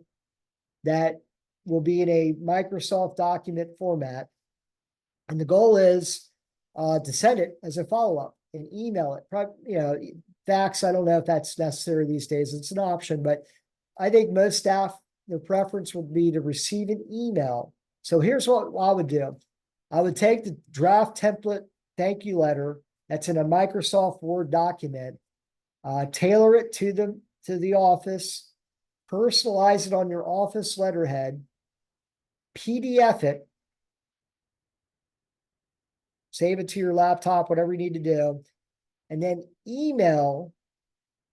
that will be in a Microsoft document format. And the goal is to send it as a follow-up and email it. Fax, I don't know if that's necessary these days. It's an option, but I think most staff, their preference would be to receive an email. So here's what I would do. I would take the draft template thank you letter that's in a Microsoft Word document, tailor it to the office, personalize it on your office letterhead, PDF it, save it to your laptop, whatever you need to do, and then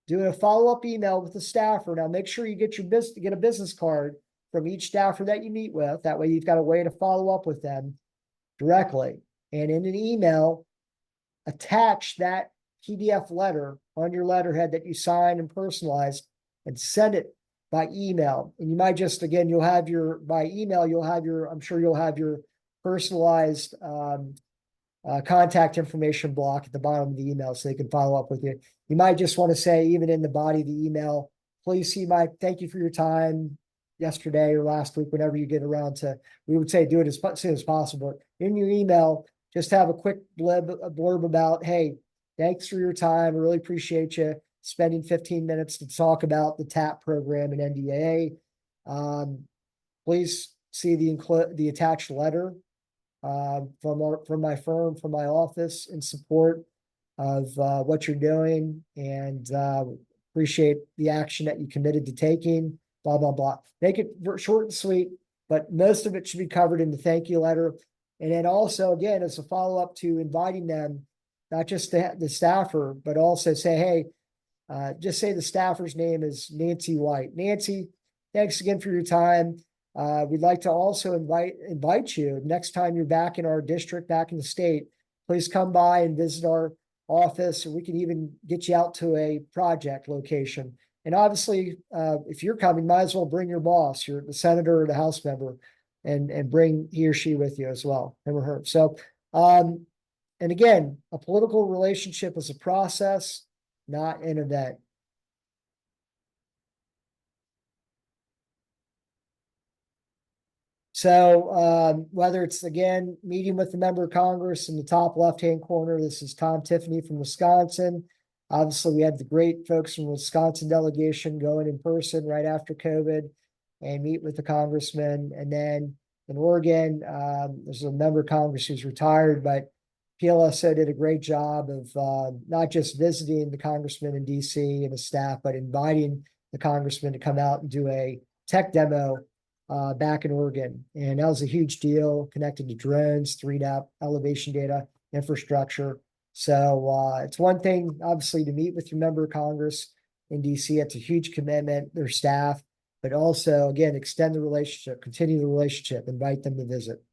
do a follow-up email with the staffer. Now make sure you get a business card from each staffer that you meet with. That way you've got a way to follow up with them directly. And in an email, attach that PDF letter on your letterhead that you signed and personalized and send it by email. And you might just, again, by email, I'm sure you'll have your personalized contact information block at the bottom of the email so they can follow up with you. You might just want to say, even in the body of the email, please see thank you for your time yesterday or last week, whenever you get around to, we would say do it as soon as possible. In your email, just have a quick blurb about, hey, thanks for your time. I really appreciate you spending 15 minutes to talk about the TAP program and NDAA. Please see the attached letter from my firm, from my office, in support of what you're doing, and appreciate the action that you committed to taking, blah, blah, blah. Make it short and sweet, but most of it should be covered in the thank you letter. And then also, again, as a follow-up to inviting them, not just the staffer, but also say, hey, just say the staffer's name is Nancy White. Nancy, thanks again for your time. We'd like to also invite you next time you're back in our district, back in the state. Please come by and visit our office, and we can even get you out to a project location. And obviously, if you're coming, might as well bring your boss, the senator or the House member, and bring he or she with you as well, him or her. So, and again, a political relationship is a process, not an event. So whether it's, again, meeting with the member of Congress in the top left-hand corner, this is Tom Tiffany from Wisconsin. Obviously, we had the great folks from the Wisconsin delegation going in person right after COVID and meet with the congressman. And then in Oregon, there's a member of Congress who's retired, but PLSO did a great job of not just visiting the congressman in DC and his staff, but inviting the congressman to come out and do a tech demo back in Oregon. And that was a huge deal, connected to drones, 3D elevation data, infrastructure. So it's one thing, obviously, to meet with your member of Congress in DC. It's a huge commitment, their staff, but also, again, extend the relationship, continue the relationship, invite them to visit.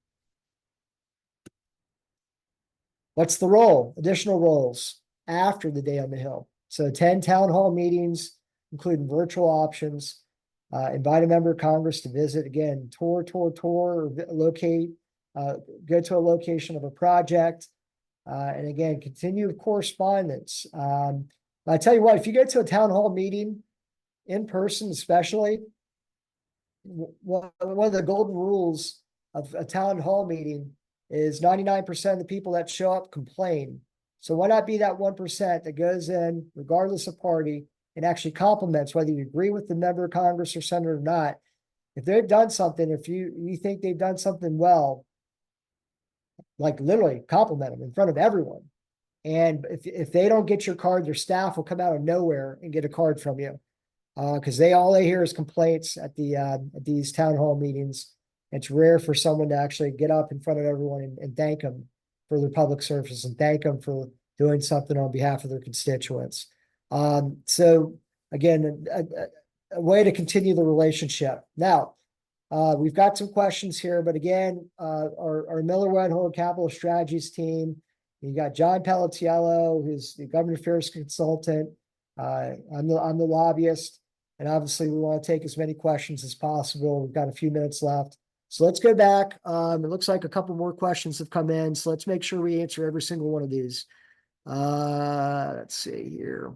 What's the role? Additional roles after the day on the Hill. So 10 town hall meetings, including virtual options. Invite a member of Congress to visit, again, tour, or locate, go to a location of a project. And again, continue correspondence. I tell you what, if you go to a town hall meeting in person, especially, one of the golden rules of a town hall meeting is 99% of the people that show up complain. So why not be that 1% that goes in, regardless of party, and actually compliments, whether you agree with the member of Congress or senator or not. If they've done something, if you think they've done something well, like literally compliment them in front of everyone. And if they don't get your card, their staff will come out of nowhere and get a card from you. Because all they hear is complaints at these town hall meetings. It's rare for someone to actually get up in front of everyone and thank them for their public service and thank them for doing something on behalf of their constituents. So again, a way to continue the relationship. Now, we've got some questions here, but again, our Miller Wedhold Capital Strategies team, you got John Pelletiello, who's the government affairs consultant. I'm the lobbyist, and obviously we want to take as many questions as possible. We've got a few minutes left. So let's go back. It looks like a couple more questions have come in. So let's make sure we answer every single one of these. Let's see here.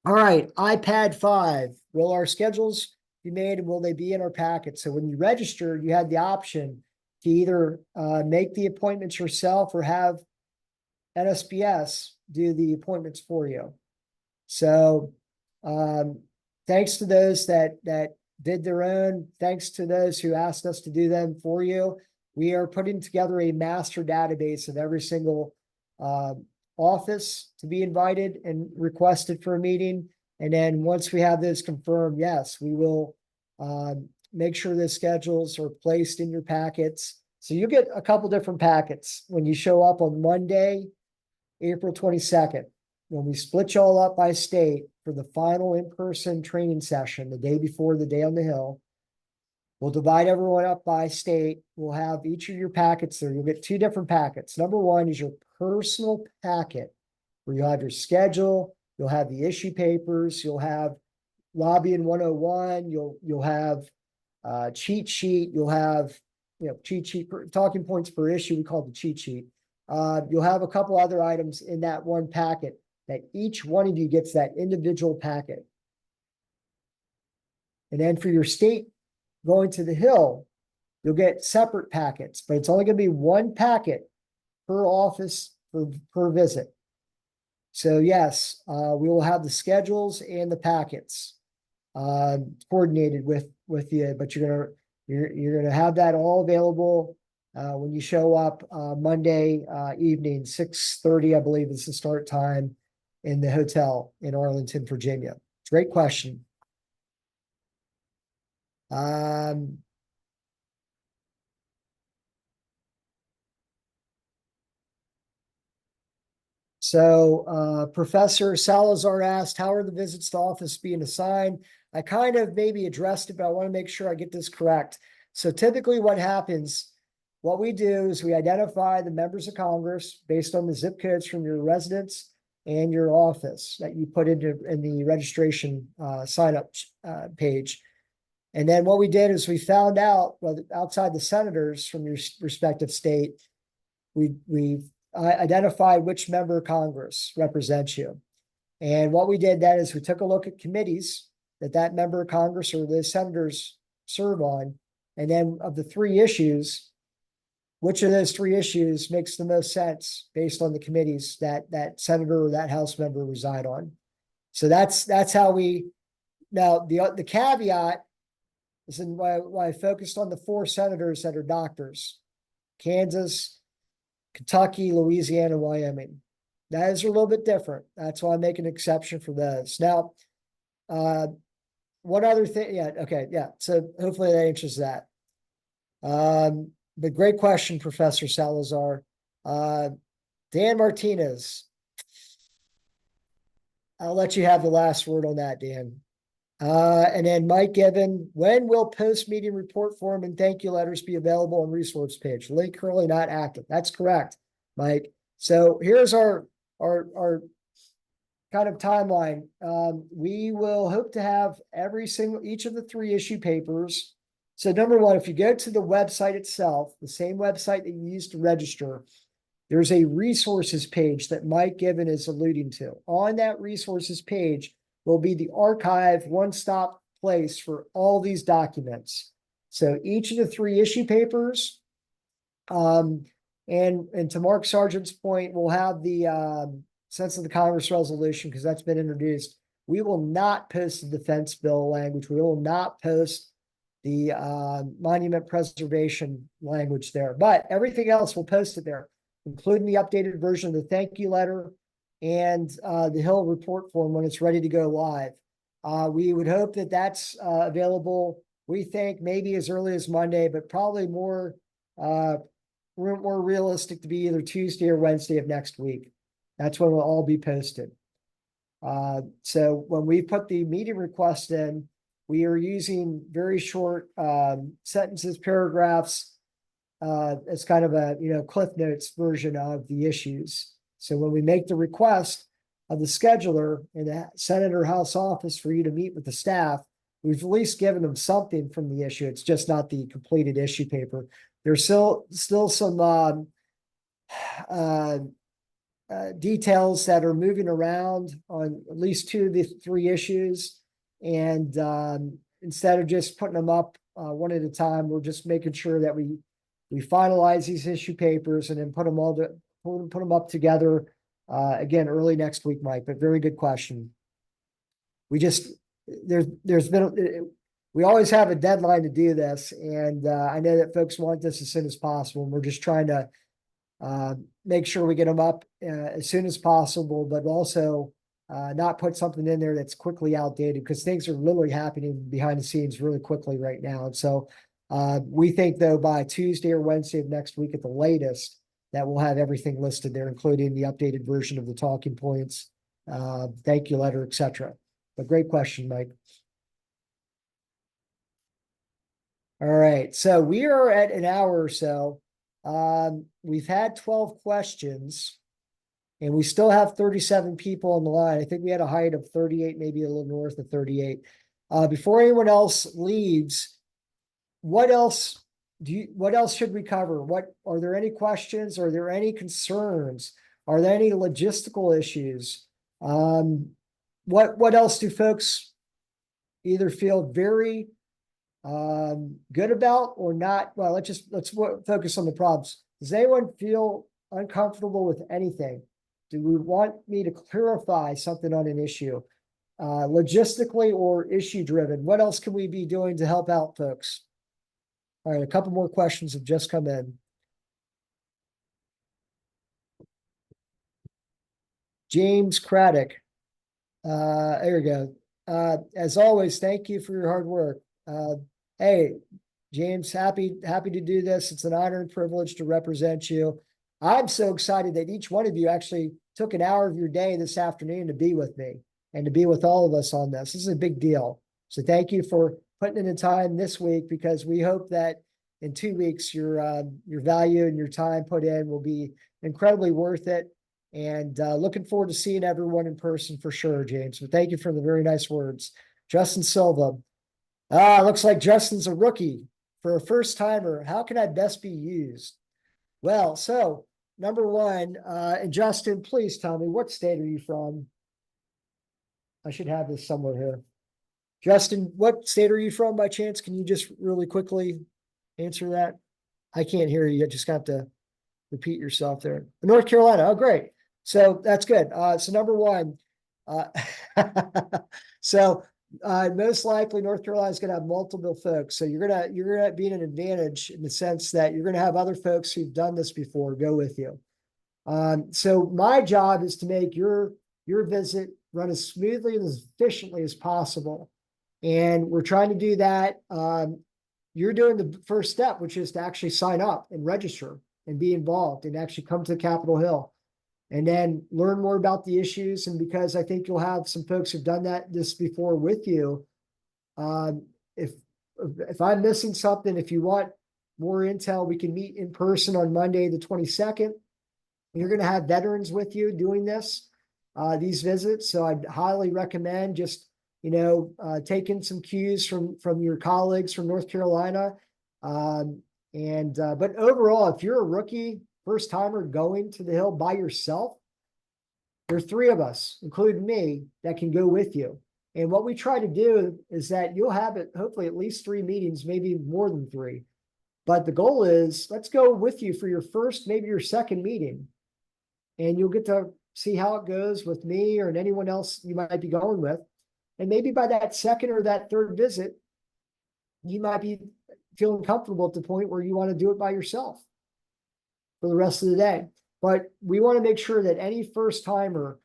All right, iPad 5. Will our schedules be made and will they be in our packet? So when you register, you had the option to either make the appointments yourself or have NSPS do the appointments for you. So thanks to those that did their own, thanks to those who asked us to do them for you. We are putting together a master database of every single office to be invited and requested for a meeting. And then once we have those confirmed, yes, we will make sure the schedules are placed in your packets. So you get a couple different packets when you show up on Monday, April 22nd, when we split you all up by state for the final in-person training session the day before the day on the Hill. We'll divide everyone up by state. We'll have each of your packets there. You'll get two different packets. Number one is your personal packet, where you'll have your schedule, you'll have the issue papers, you'll have lobbying 101, you'll have cheat sheet, you'll have cheat sheet, talking points per issue, we call it the cheat sheet. You'll have a couple other items in that one packet that each one of you gets that individual packet. And then for your state going to the Hill, you'll get separate packets, but it's only going to be one packet per office per visit. So yes, we will have the schedules and the packets coordinated with you, but you're gonna have that all available when you show up Monday evening, 6:30, I believe is the start time in the hotel in Arlington, Virginia. Great question. So Professor Salazar asked, how are the visits to office being assigned? I kind of maybe addressed it, but I want to make sure I get this correct. So typically what happens, what we do is we identify the members of Congress based on the zip codes from your residence and your office that you put in the registration sign up page. And then what we did is we found out, well, outside the senators from your respective state, we identified which member of Congress represents you. And what we did then is we took a look at committees that member of Congress or the senators serve on. And then of the three issues, which of those three issues makes the most sense based on the committees that senator or that House member reside on. So that's how we, now the caveat is in why I focused on the four senators that are doctors: Kansas, Kentucky, Louisiana, Wyoming. Those are a little bit different. That's why I make an exception for those. Now, one other thing, yeah, okay, yeah. So hopefully that answers that. But great question, Professor Salazar. Dan Martinez. I'll let you have the last word on that, Dan. And then Mike Given, when will post-meeting report form and thank you letters be available on resource page? Link currently not active. That's correct, Mike. So here's our kind of timeline. We will hope to have each of the three issue papers. So number one, if you go to the website itself, the same website that you used to register, there's a resources page that Mike Given is alluding to. On that resources page will be the archive one-stop place for all these documents. So each of the three issue papers, and to Mark Sargent's point, we'll have the sense of the Congress resolution because that's been introduced. We will not post the defense bill language. We will not post the monument preservation language there, but everything else we'll post it there, including the updated version of the thank you letter and the Hill report form when it's ready to go live. We would hope that that's available, we think, maybe as early as Monday, but probably more realistic to be either Tuesday or Wednesday of next week. That's when we'll all be posted. So when we put the meeting request in, we are using very short sentences, paragraphs, as kind of a Cliff Notes version of the issues. So when we make the request of the scheduler in the Senate or House office for you to meet with the staff, we've at least given them something from the issue. It's just not the completed issue paper. There's still some details that are moving around on at least two of the three issues. And instead of just putting them up one at a time, we're just making sure that we finalize these issue papers and then put them up together again early next week, Mike. But very good question. We always have a deadline to do this, and I know that folks want this as soon as possible. And we're just trying to make sure we get them up as soon as possible, but also not put something in there that's quickly outdated because things are literally happening behind the scenes really quickly right now. And so we think, though, by Tuesday or Wednesday of next week at the latest, that we'll have everything listed there, including the updated version of the talking points, thank you letter, etc. But great question, Mike. All right, so we are at an hour or so. We've had 12 questions, and we still have 37 people on the line. I think we had a height of 38, maybe a little north of 38. Before anyone else leaves, what else should we cover? Are there any questions? Are there any concerns? Are there any logistical issues? What else do folks either feel very good about or not? Well, let's focus on the problems. Does anyone feel uncomfortable with anything? Do we want me to clarify something on an issue? Logistically or issue driven? What else can we be doing to help out folks? All right, a couple more questions have just come in. James Craddock. There we go. As always, thank you for your hard work. Hey, James, happy to do this. It's an honor and privilege to represent you. I'm so excited that each one of you actually took an hour of your day this afternoon to be with me and to be with all of us on this. This is a big deal. So thank you for putting in the time this week, because we hope that in 2 weeks, your value and your time put in will be incredibly worth it. And looking forward to seeing everyone in person for sure, James. But thank you for the very nice words. Justin Silva. Looks like Justin's a rookie. For a first timer, how can I best be used? Well, so number one, and Justin, please tell me, what state are you from? I should have this somewhere here. Justin, what state are you from by chance? Can you just really quickly answer that? I can't hear you. You just have to repeat yourself there. North Carolina. Oh, great. So that's good. So number one, most likely North Carolina is going to have multiple folks. So you're gonna be in an advantage in the sense that you're going to have other folks who've done this before go with you. So my job is to make your visit run as smoothly and as efficiently as possible. And we're trying to do that. You're doing the first step, which is to actually sign up and register and be involved and actually come to Capitol Hill and then learn more about the issues. And because I think you'll have some folks who've done this before with you, if I'm missing something, if you want more intel, we can meet in person on Monday, the 22nd. You're going to have veterans with you doing these visits. So I'd highly recommend just, taking some cues from your colleagues from North Carolina. But overall, if you're a rookie, first timer going to the Hill by yourself, there are 3 of us, including me, that can go with you. And what we try to do is that you'll have it, hopefully at least 3 meetings, maybe more than 3. But the goal is, let's go with you for your first, maybe your second meeting. And you'll get to see how it goes with me or anyone else you might be going with. And maybe by that second or that third visit, you might be feeling comfortable at the point where you want to do it by yourself for the rest of the day. But we want to make sure that any first timer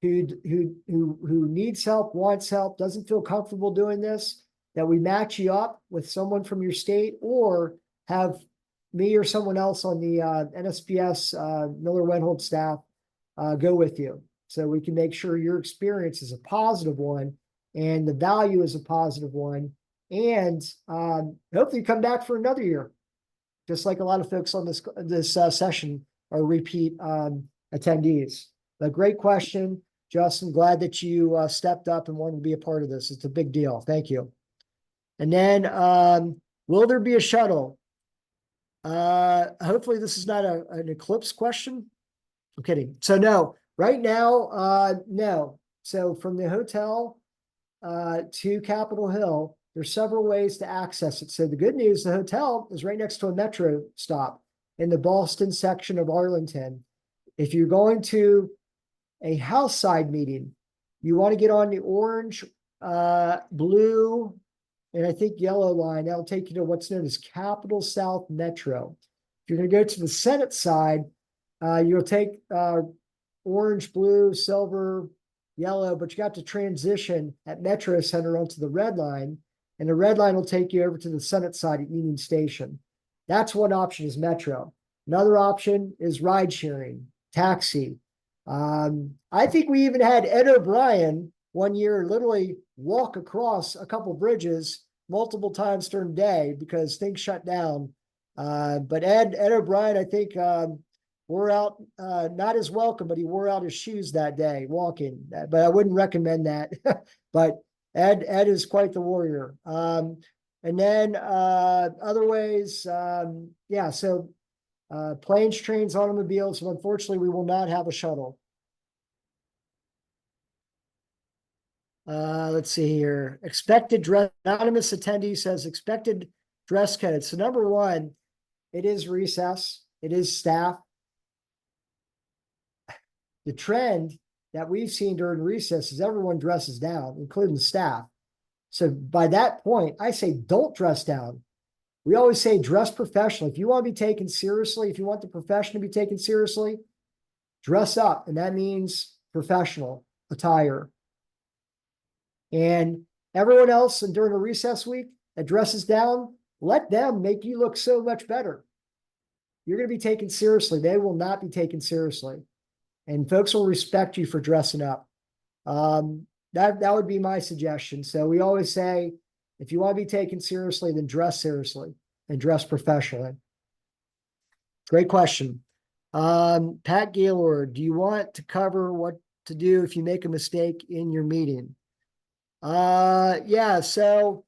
who needs help, wants help, doesn't feel comfortable doing this, that we match you up with someone from your state or have me or someone else on the NSPS Miller Wenhold staff go with you. So we can make sure your experience is a positive one and the value is a positive one. And hopefully you come back for another year, just like a lot of folks on this session are repeat attendees. A great question, Justin. Glad that you stepped up and wanted to be a part of this. It's a big deal. Thank you. And then, will there be a shuttle? Hopefully this is not an eclipse question. I'm kidding. So no, right now, no. So from the hotel to Capitol Hill, there's several ways to access it. So the good news, the hotel is right next to a metro stop in the Ballston section of Arlington. If you're going to a house side meeting, you want to get on the orange, blue, and I think yellow line. That'll take you to what's known as Capitol South Metro. If you're going to go to the Senate side, you'll take orange, blue, silver, yellow, but you got to transition at Metro Center onto the red line, and the red line will take you over to the Senate side at Union Station. That's one option, is Metro. Another option is ride sharing, taxi. I think we even had Ed O'Brien one year literally walk across a couple bridges multiple times during the day because things shut down. But Ed O'Brien, I think, wore out, not as welcome, but he wore out his shoes that day walking. But I wouldn't recommend that. But Ed is quite the warrior. And then other ways, yeah, so planes, trains, automobiles. So unfortunately, we will not have a shuttle. Let's see here. Expected dress, anonymous attendee says expected dress code. So number one, it is recess. It is staff. the trend that we've seen during recess is everyone dresses down, including the staff. So by that point, I say don't dress down. We always say dress professionally. If you want to be taken seriously, if you want the profession to be taken seriously, dress up. And that means professional attire. And everyone else, and during a recess week that dresses down, let them make you look so much better. You're going to be taken seriously. They will not be taken seriously. And folks will respect you for dressing up. That would be my suggestion. So we always say, if you want to be taken seriously, then dress seriously and dress professionally. Great question. Pat Gaylord, do you want to cover what to do if you make a mistake in your meeting? Yeah, so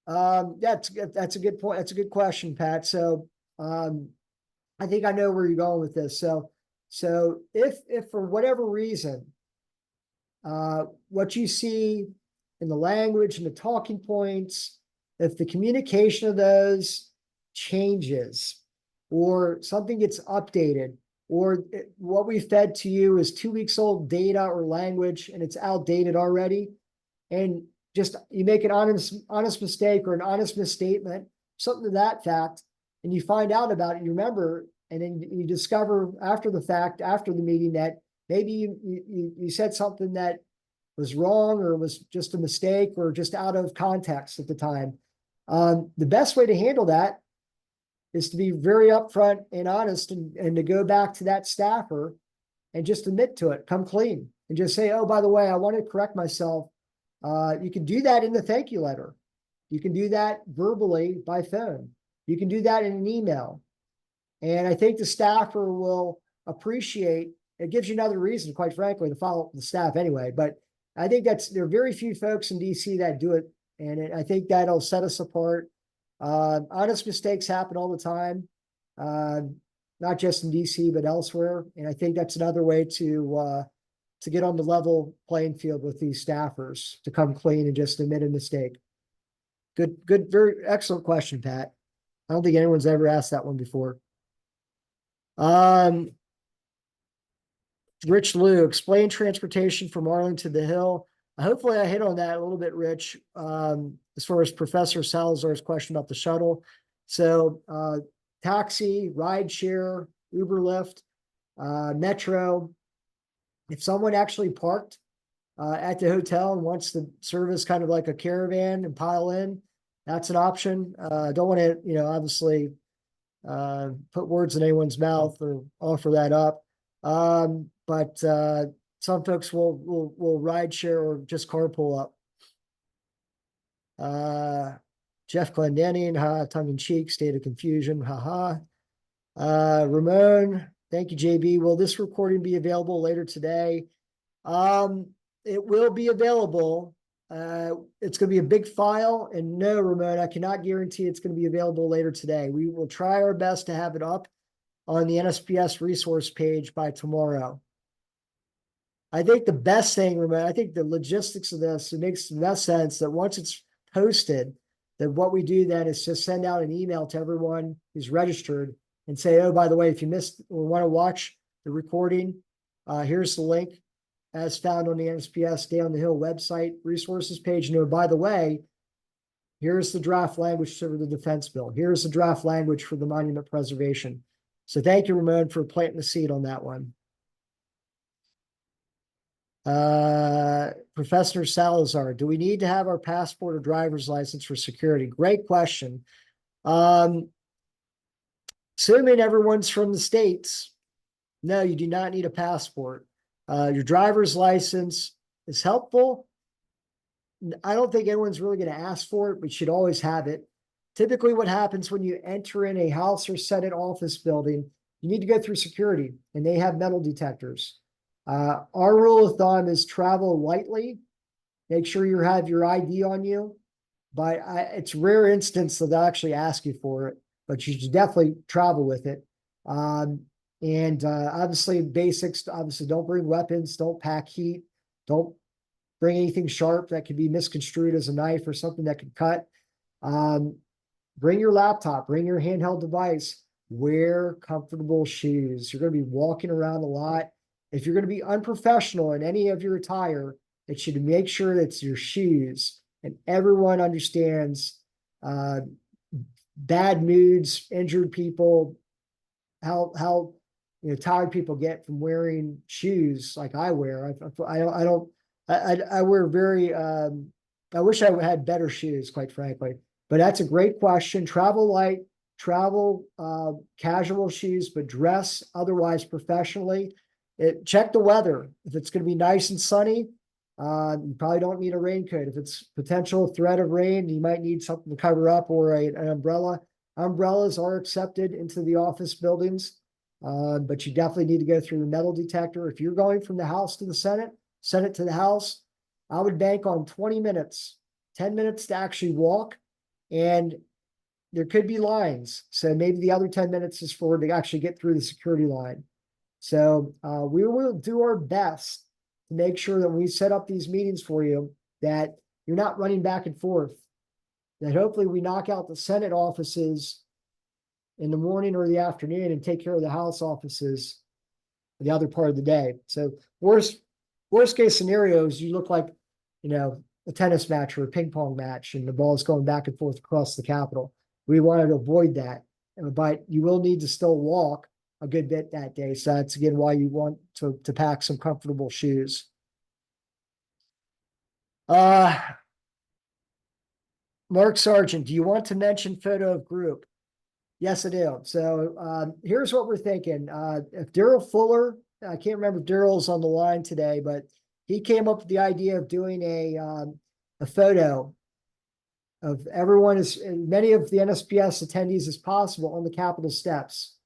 that's a good point. That's a good question, Pat. So I think I know where you're going with this. So if for whatever reason, what you see in the language and the talking points, if the communication of those changes or something gets updated, or what we fed to you is 2 weeks old data or language and it's outdated already, and just you make an honest mistake or an honest misstatement, something to that fact, and you find out about it, you remember, and then you discover after the fact, after the meeting, that maybe you said something that was wrong or was just a mistake or just out of context at the time. The best way to handle that is to be very upfront and honest, and to go back to that staffer and just admit to it, come clean, and just say, oh, by the way, I want to correct myself. You can do that in the thank you letter. You can do that verbally by phone. You can do that in an email. And I think the staffer will appreciate, it gives you another reason, quite frankly, to follow up with the staff anyway. But I think there are very few folks in DC that do it. And I think that'll set us apart. Honest mistakes happen all the time, not just in DC, but elsewhere. And I think that's another way to get on the level playing field with these staffers, to come clean and just admit a mistake. Good, very excellent question, Pat. I don't think anyone's ever asked that one before. Rich Lou, explain transportation from Arlington to the Hill. Hopefully I hit on that a little bit, Rich, as far as Professor Salazar's question about the shuttle. So taxi, ride share, Uber, Lyft, Metro. If someone actually parked at the hotel and wants to service kind of like a caravan and pile in, that's an option. Don't want to, obviously put words in anyone's mouth or offer that up. But some folks will ride share or just carpool up. Jeff Glendanian, tongue in cheek, state of confusion, haha. Ramon, thank you, JB. Will this recording be available later today? It will be available. It's going to be a big file, and no, Ramon, I cannot guarantee it's going to be available later today. We will try our best to have it up on the NSPS resource page by tomorrow. I think the best thing, Ramon, I think the logistics of this, it makes the best sense that once it's posted, that what we do then is just send out an email to everyone who's registered and say, oh, by the way, if you missed or want to watch the recording, here's the link as found on the NSPS Day on the Hill website resources page. And by the way, here's the draft language for the defense bill. Here's the draft language for the monument preservation. So thank you, Ramon, for planting the seed on that one. Professor Salazar, do we need to have our passport or driver's license for security? Great question. Assuming everyone's from the States, no, you do not need a passport. Your driver's license is helpful. I don't think anyone's really going to ask for it, but you should always have it. Typically what happens when you enter in a House or Senate office building, you need to go through security, and they have metal detectors. Our rule of thumb is travel lightly. Make sure you have your ID on you, but it's rare instance that they'll actually ask you for it, but you should definitely travel with it. Obviously basics, obviously don't bring weapons, don't pack heat, don't bring anything sharp that could be misconstrued as a knife or something that could cut. Bring your laptop, bring your handheld device, wear comfortable shoes. You're going to be walking around a lot. if you're going to be unprofessional in any of your attire, it should make sure that it's your shoes, and everyone understands bad moods, injured people, how tired people get from wearing shoes like I wear. I wear very I wish I had better shoes, quite frankly. But that's a great question. Travel light, travel casual shoes, but dress otherwise professionally. Check the weather. If it's going to be nice and sunny, you probably don't need a raincoat. If it's potential threat of rain, you might need something to cover up, or an umbrella. Umbrellas are accepted into the office buildings, but you definitely need to go through the metal detector. If you're going from the House to the Senate to the House, I would bank on 20 minutes, 10 minutes to actually walk, and there could be lines. So maybe the other 10 minutes is for to actually get through the security line. So we will do our best to make sure that when we set up these meetings for you, that you're not running back and forth, that hopefully we knock out the Senate offices in the morning or the afternoon and take care of the House offices the other part of the day. So worst case scenarios, you look like, a tennis match or a ping pong match, and the ball is going back and forth across the Capitol. We wanted to avoid that, but you will need to still walk a good bit that day. So that's again why you want to pack some comfortable shoes. Mark Sargent, do you want to mention photo of group? Yes, I do. So here's what we're thinking. If Daryl Fuller, I can't remember if Daryl's on the line today, but he came up with the idea of doing a photo of everyone, as many of the NSPS attendees as possible on the Capitol steps,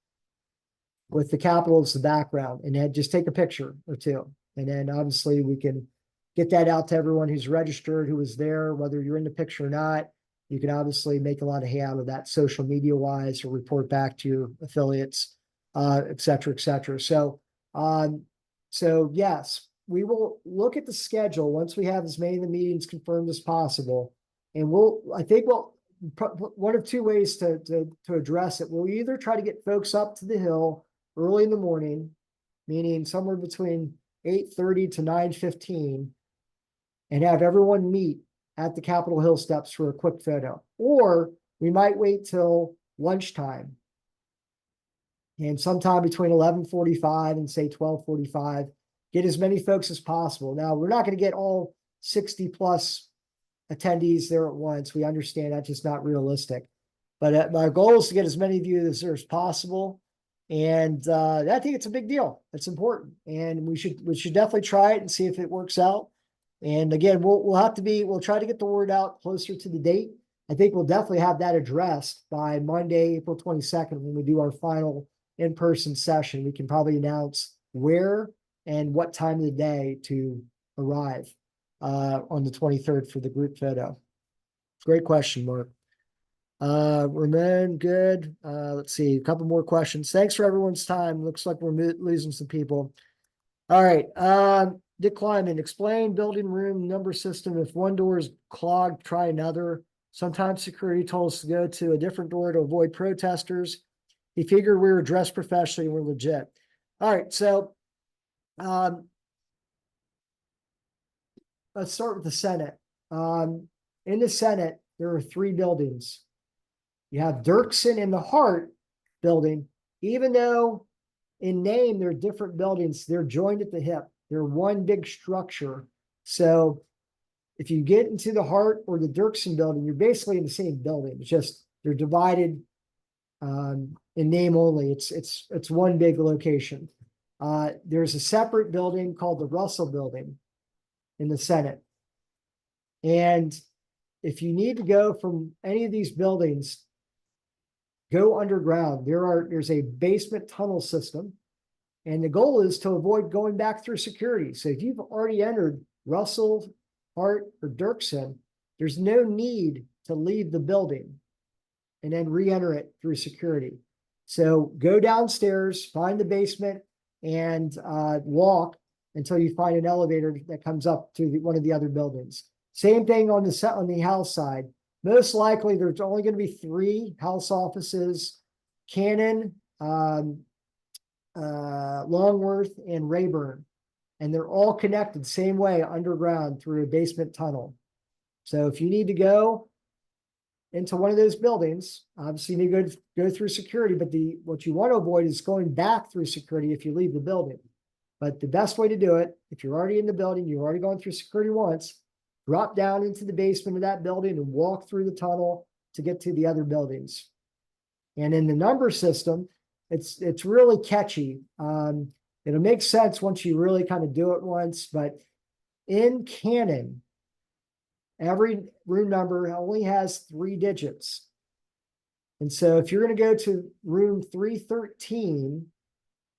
with the Capitol as the background, and then just take a picture or two. And then obviously we can get that out to everyone who's registered, who was there, whether you're in the picture or not. You can obviously make a lot of hay out of that social media wise, or report back to your affiliates, et cetera, et cetera. So yes, we will look at the schedule once we have as many of the meetings confirmed as possible. And one of two ways to address it. We'll either try to get folks up to the Hill early in the morning, meaning somewhere between 8:30 to 9:15, and have everyone meet at the Capitol Hill steps for a quick photo. Or we might wait till lunchtime, and sometime between 11:45 and say 12:45, get as many folks as possible. Now, we're not going to get all 60 plus attendees there at once. We understand that's just not realistic. But my goal is to get as many of you as there as possible. And I think it's a big deal. It's important. And we should definitely try it and see if it works out. And again, we'll try to get the word out closer to the date. I think we'll definitely have that addressed by Monday, April 22nd, when we do our final in-person session. We can probably announce where and what time of the day to arrive on the 23rd for the group photo. Great question, Mark. Ramon, good. Let's see, a couple more questions. Thanks for everyone's time. Looks like we're losing some people. All right. Dick Kleiman, explain building room number system. If one door is clogged, try another. Sometimes security told us to go to a different door to avoid protesters. He figured we were dressed professionally and we're legit. All right. So let's start with the Senate. In the Senate, there are 3 buildings. You have Dirksen in the Hart building. Even though in name they're different buildings, they're joined at the hip. They're one big structure. So if you get into the Hart or the Dirksen building, you're basically in the same building. It's just they're divided in name only. It's one big location. There's a separate building called the Russell Building in the Senate. And if you need to go from any of these buildings, go underground. There's a basement tunnel system, and the goal is to avoid going back through security. So if you've already entered Russell, Hart, or Dirksen, there's no need to leave the building and then re-enter it through security. So go downstairs, find the basement, and walk until you find an elevator that comes up to one of the other buildings. Same thing on the House side. Most likely, there's only going to be 3 House offices: Cannon, Longworth, and Rayburn. And they're all connected same way underground through a basement tunnel. So if you need to go into one of those buildings, obviously you need to go through security, but what you want to avoid is going back through security if you leave the building. But the best way to do it, if you're already in the building, you've already gone through security once, drop down into the basement of that building and walk through the tunnel to get to the other buildings. And in the number system, it's really catchy. It'll make sense once you really kind of do it once, but in Canon, every room number only has 3 digits. And so if you're going to go to room 313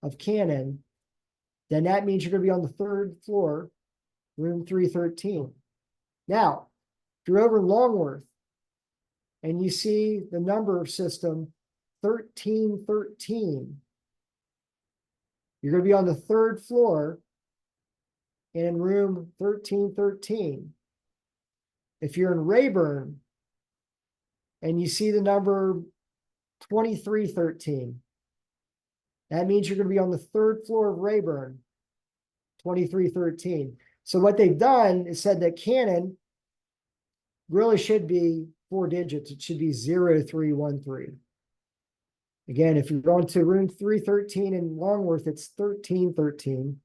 of Canon, then that means you're going to be on the 3rd floor, room 313. Now, if you're over in Longworth and you see the number system 1313, you're going to be on the 3rd floor in room 1313. If you're in Rayburn and you see the number 2313, that means you're going to be on the 3rd floor of Rayburn, 2313. So what they've done is said that Canon really should be 4 digits. It should be 0313. Again, if you're going to room 313 in Longworth, it's 1313.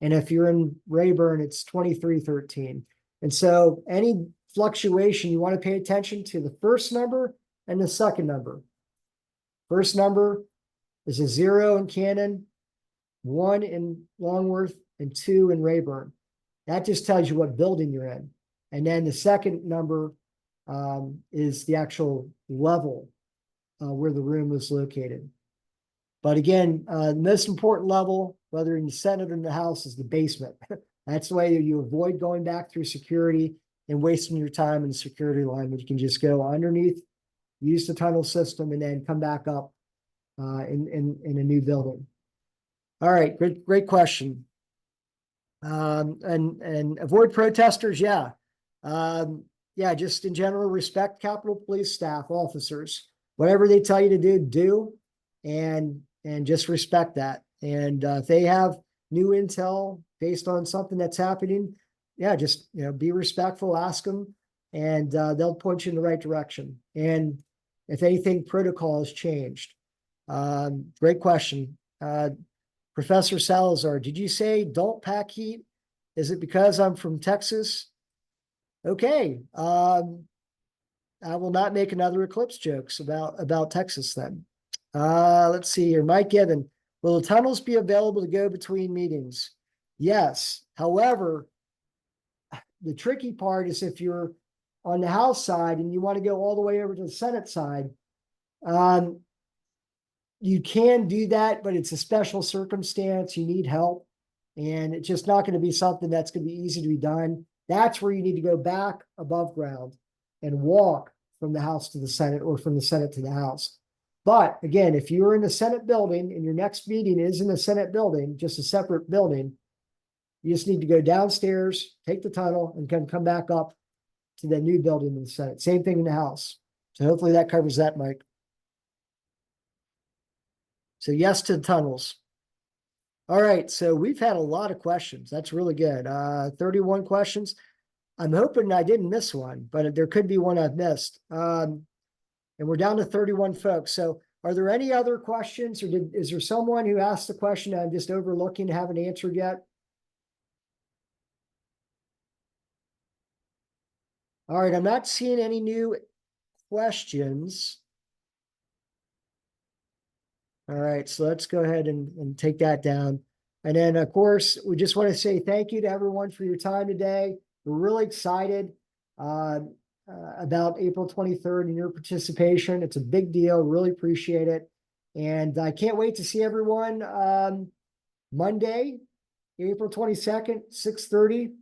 And if you're in Rayburn, it's 2313. And so any fluctuation, you want to pay attention to the first number and the second number. First number is a 0 in Canon, 1 in Longworth, and 2 in Rayburn. That just tells you what building you're in. And then the second number is the actual level where the room is located. But again, the most important level, whether in the Senate or in the House, is the basement. That's the way you avoid going back through security and wasting your time in the security line, but you can just go underneath, use the tunnel system, and then come back up in a new building. All right, great question. And avoid protesters, yeah. Yeah, just in general, respect Capitol Police staff, officers. Whatever they tell you to do, and just respect that. And if they have new intel based on something that's happening, yeah, just be respectful, ask them, and they'll point you in the right direction. And if anything, protocol has changed. Great question. Professor Salazar, did you say don't pack heat? Is it because I'm from Texas? Okay. I will not make another eclipse jokes about Texas then. Let's see here. Mike Given, will the tunnels be available to go between meetings? Yes. However, the tricky part is if you're on the House side and you want to go all the way over to the Senate side, you can do that, but it's a special circumstance. You need help, and it's just not going to be something that's going to be easy to be done. That's where you need to go back above ground and walk from the House to the Senate or from the Senate to the House. But again, if you're in the Senate building and your next meeting is in the Senate building, just a separate building, you just need to go downstairs, take the tunnel, and come back up to the new building in the Senate. Same thing in the House. So hopefully that covers that, Mike. So yes to the tunnels. All right, so we've had a lot of questions. That's really good. 31 questions. I'm hoping I didn't miss one, but there could be one I've missed. And we're down to 31 folks. So are there any other questions, or is there someone who asked the question I'm just overlooking, haven't answered yet? All right, I'm not seeing any new questions. All right, so let's go ahead and take that down. And then, of course, we just want to say thank you to everyone for your time today. We're really excited about April 23rd and your participation. It's a big deal. Really appreciate it. And I can't wait to see everyone Monday, April 22nd, 6:30.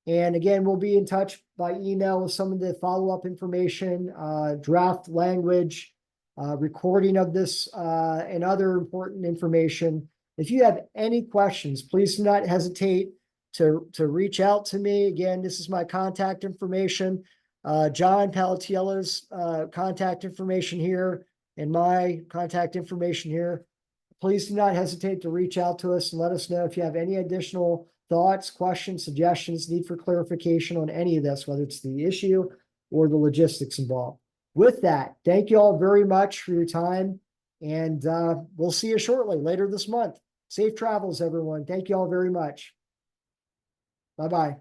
And again, we'll be in touch by email with some of the follow-up information, draft language, recording of this, and other important information. If you have any questions, please do not hesitate to reach out to me. Again, this is my contact information. John Palatiello's contact information here, and my contact information here. please do not hesitate to reach out to us and let us know if you have any additional thoughts, questions, suggestions, need for clarification on any of this, whether it's the issue or the logistics involved. With that, thank you all very much for your time, and we'll see you shortly later this month. Safe travels, everyone. Thank you all very much. Bye-bye.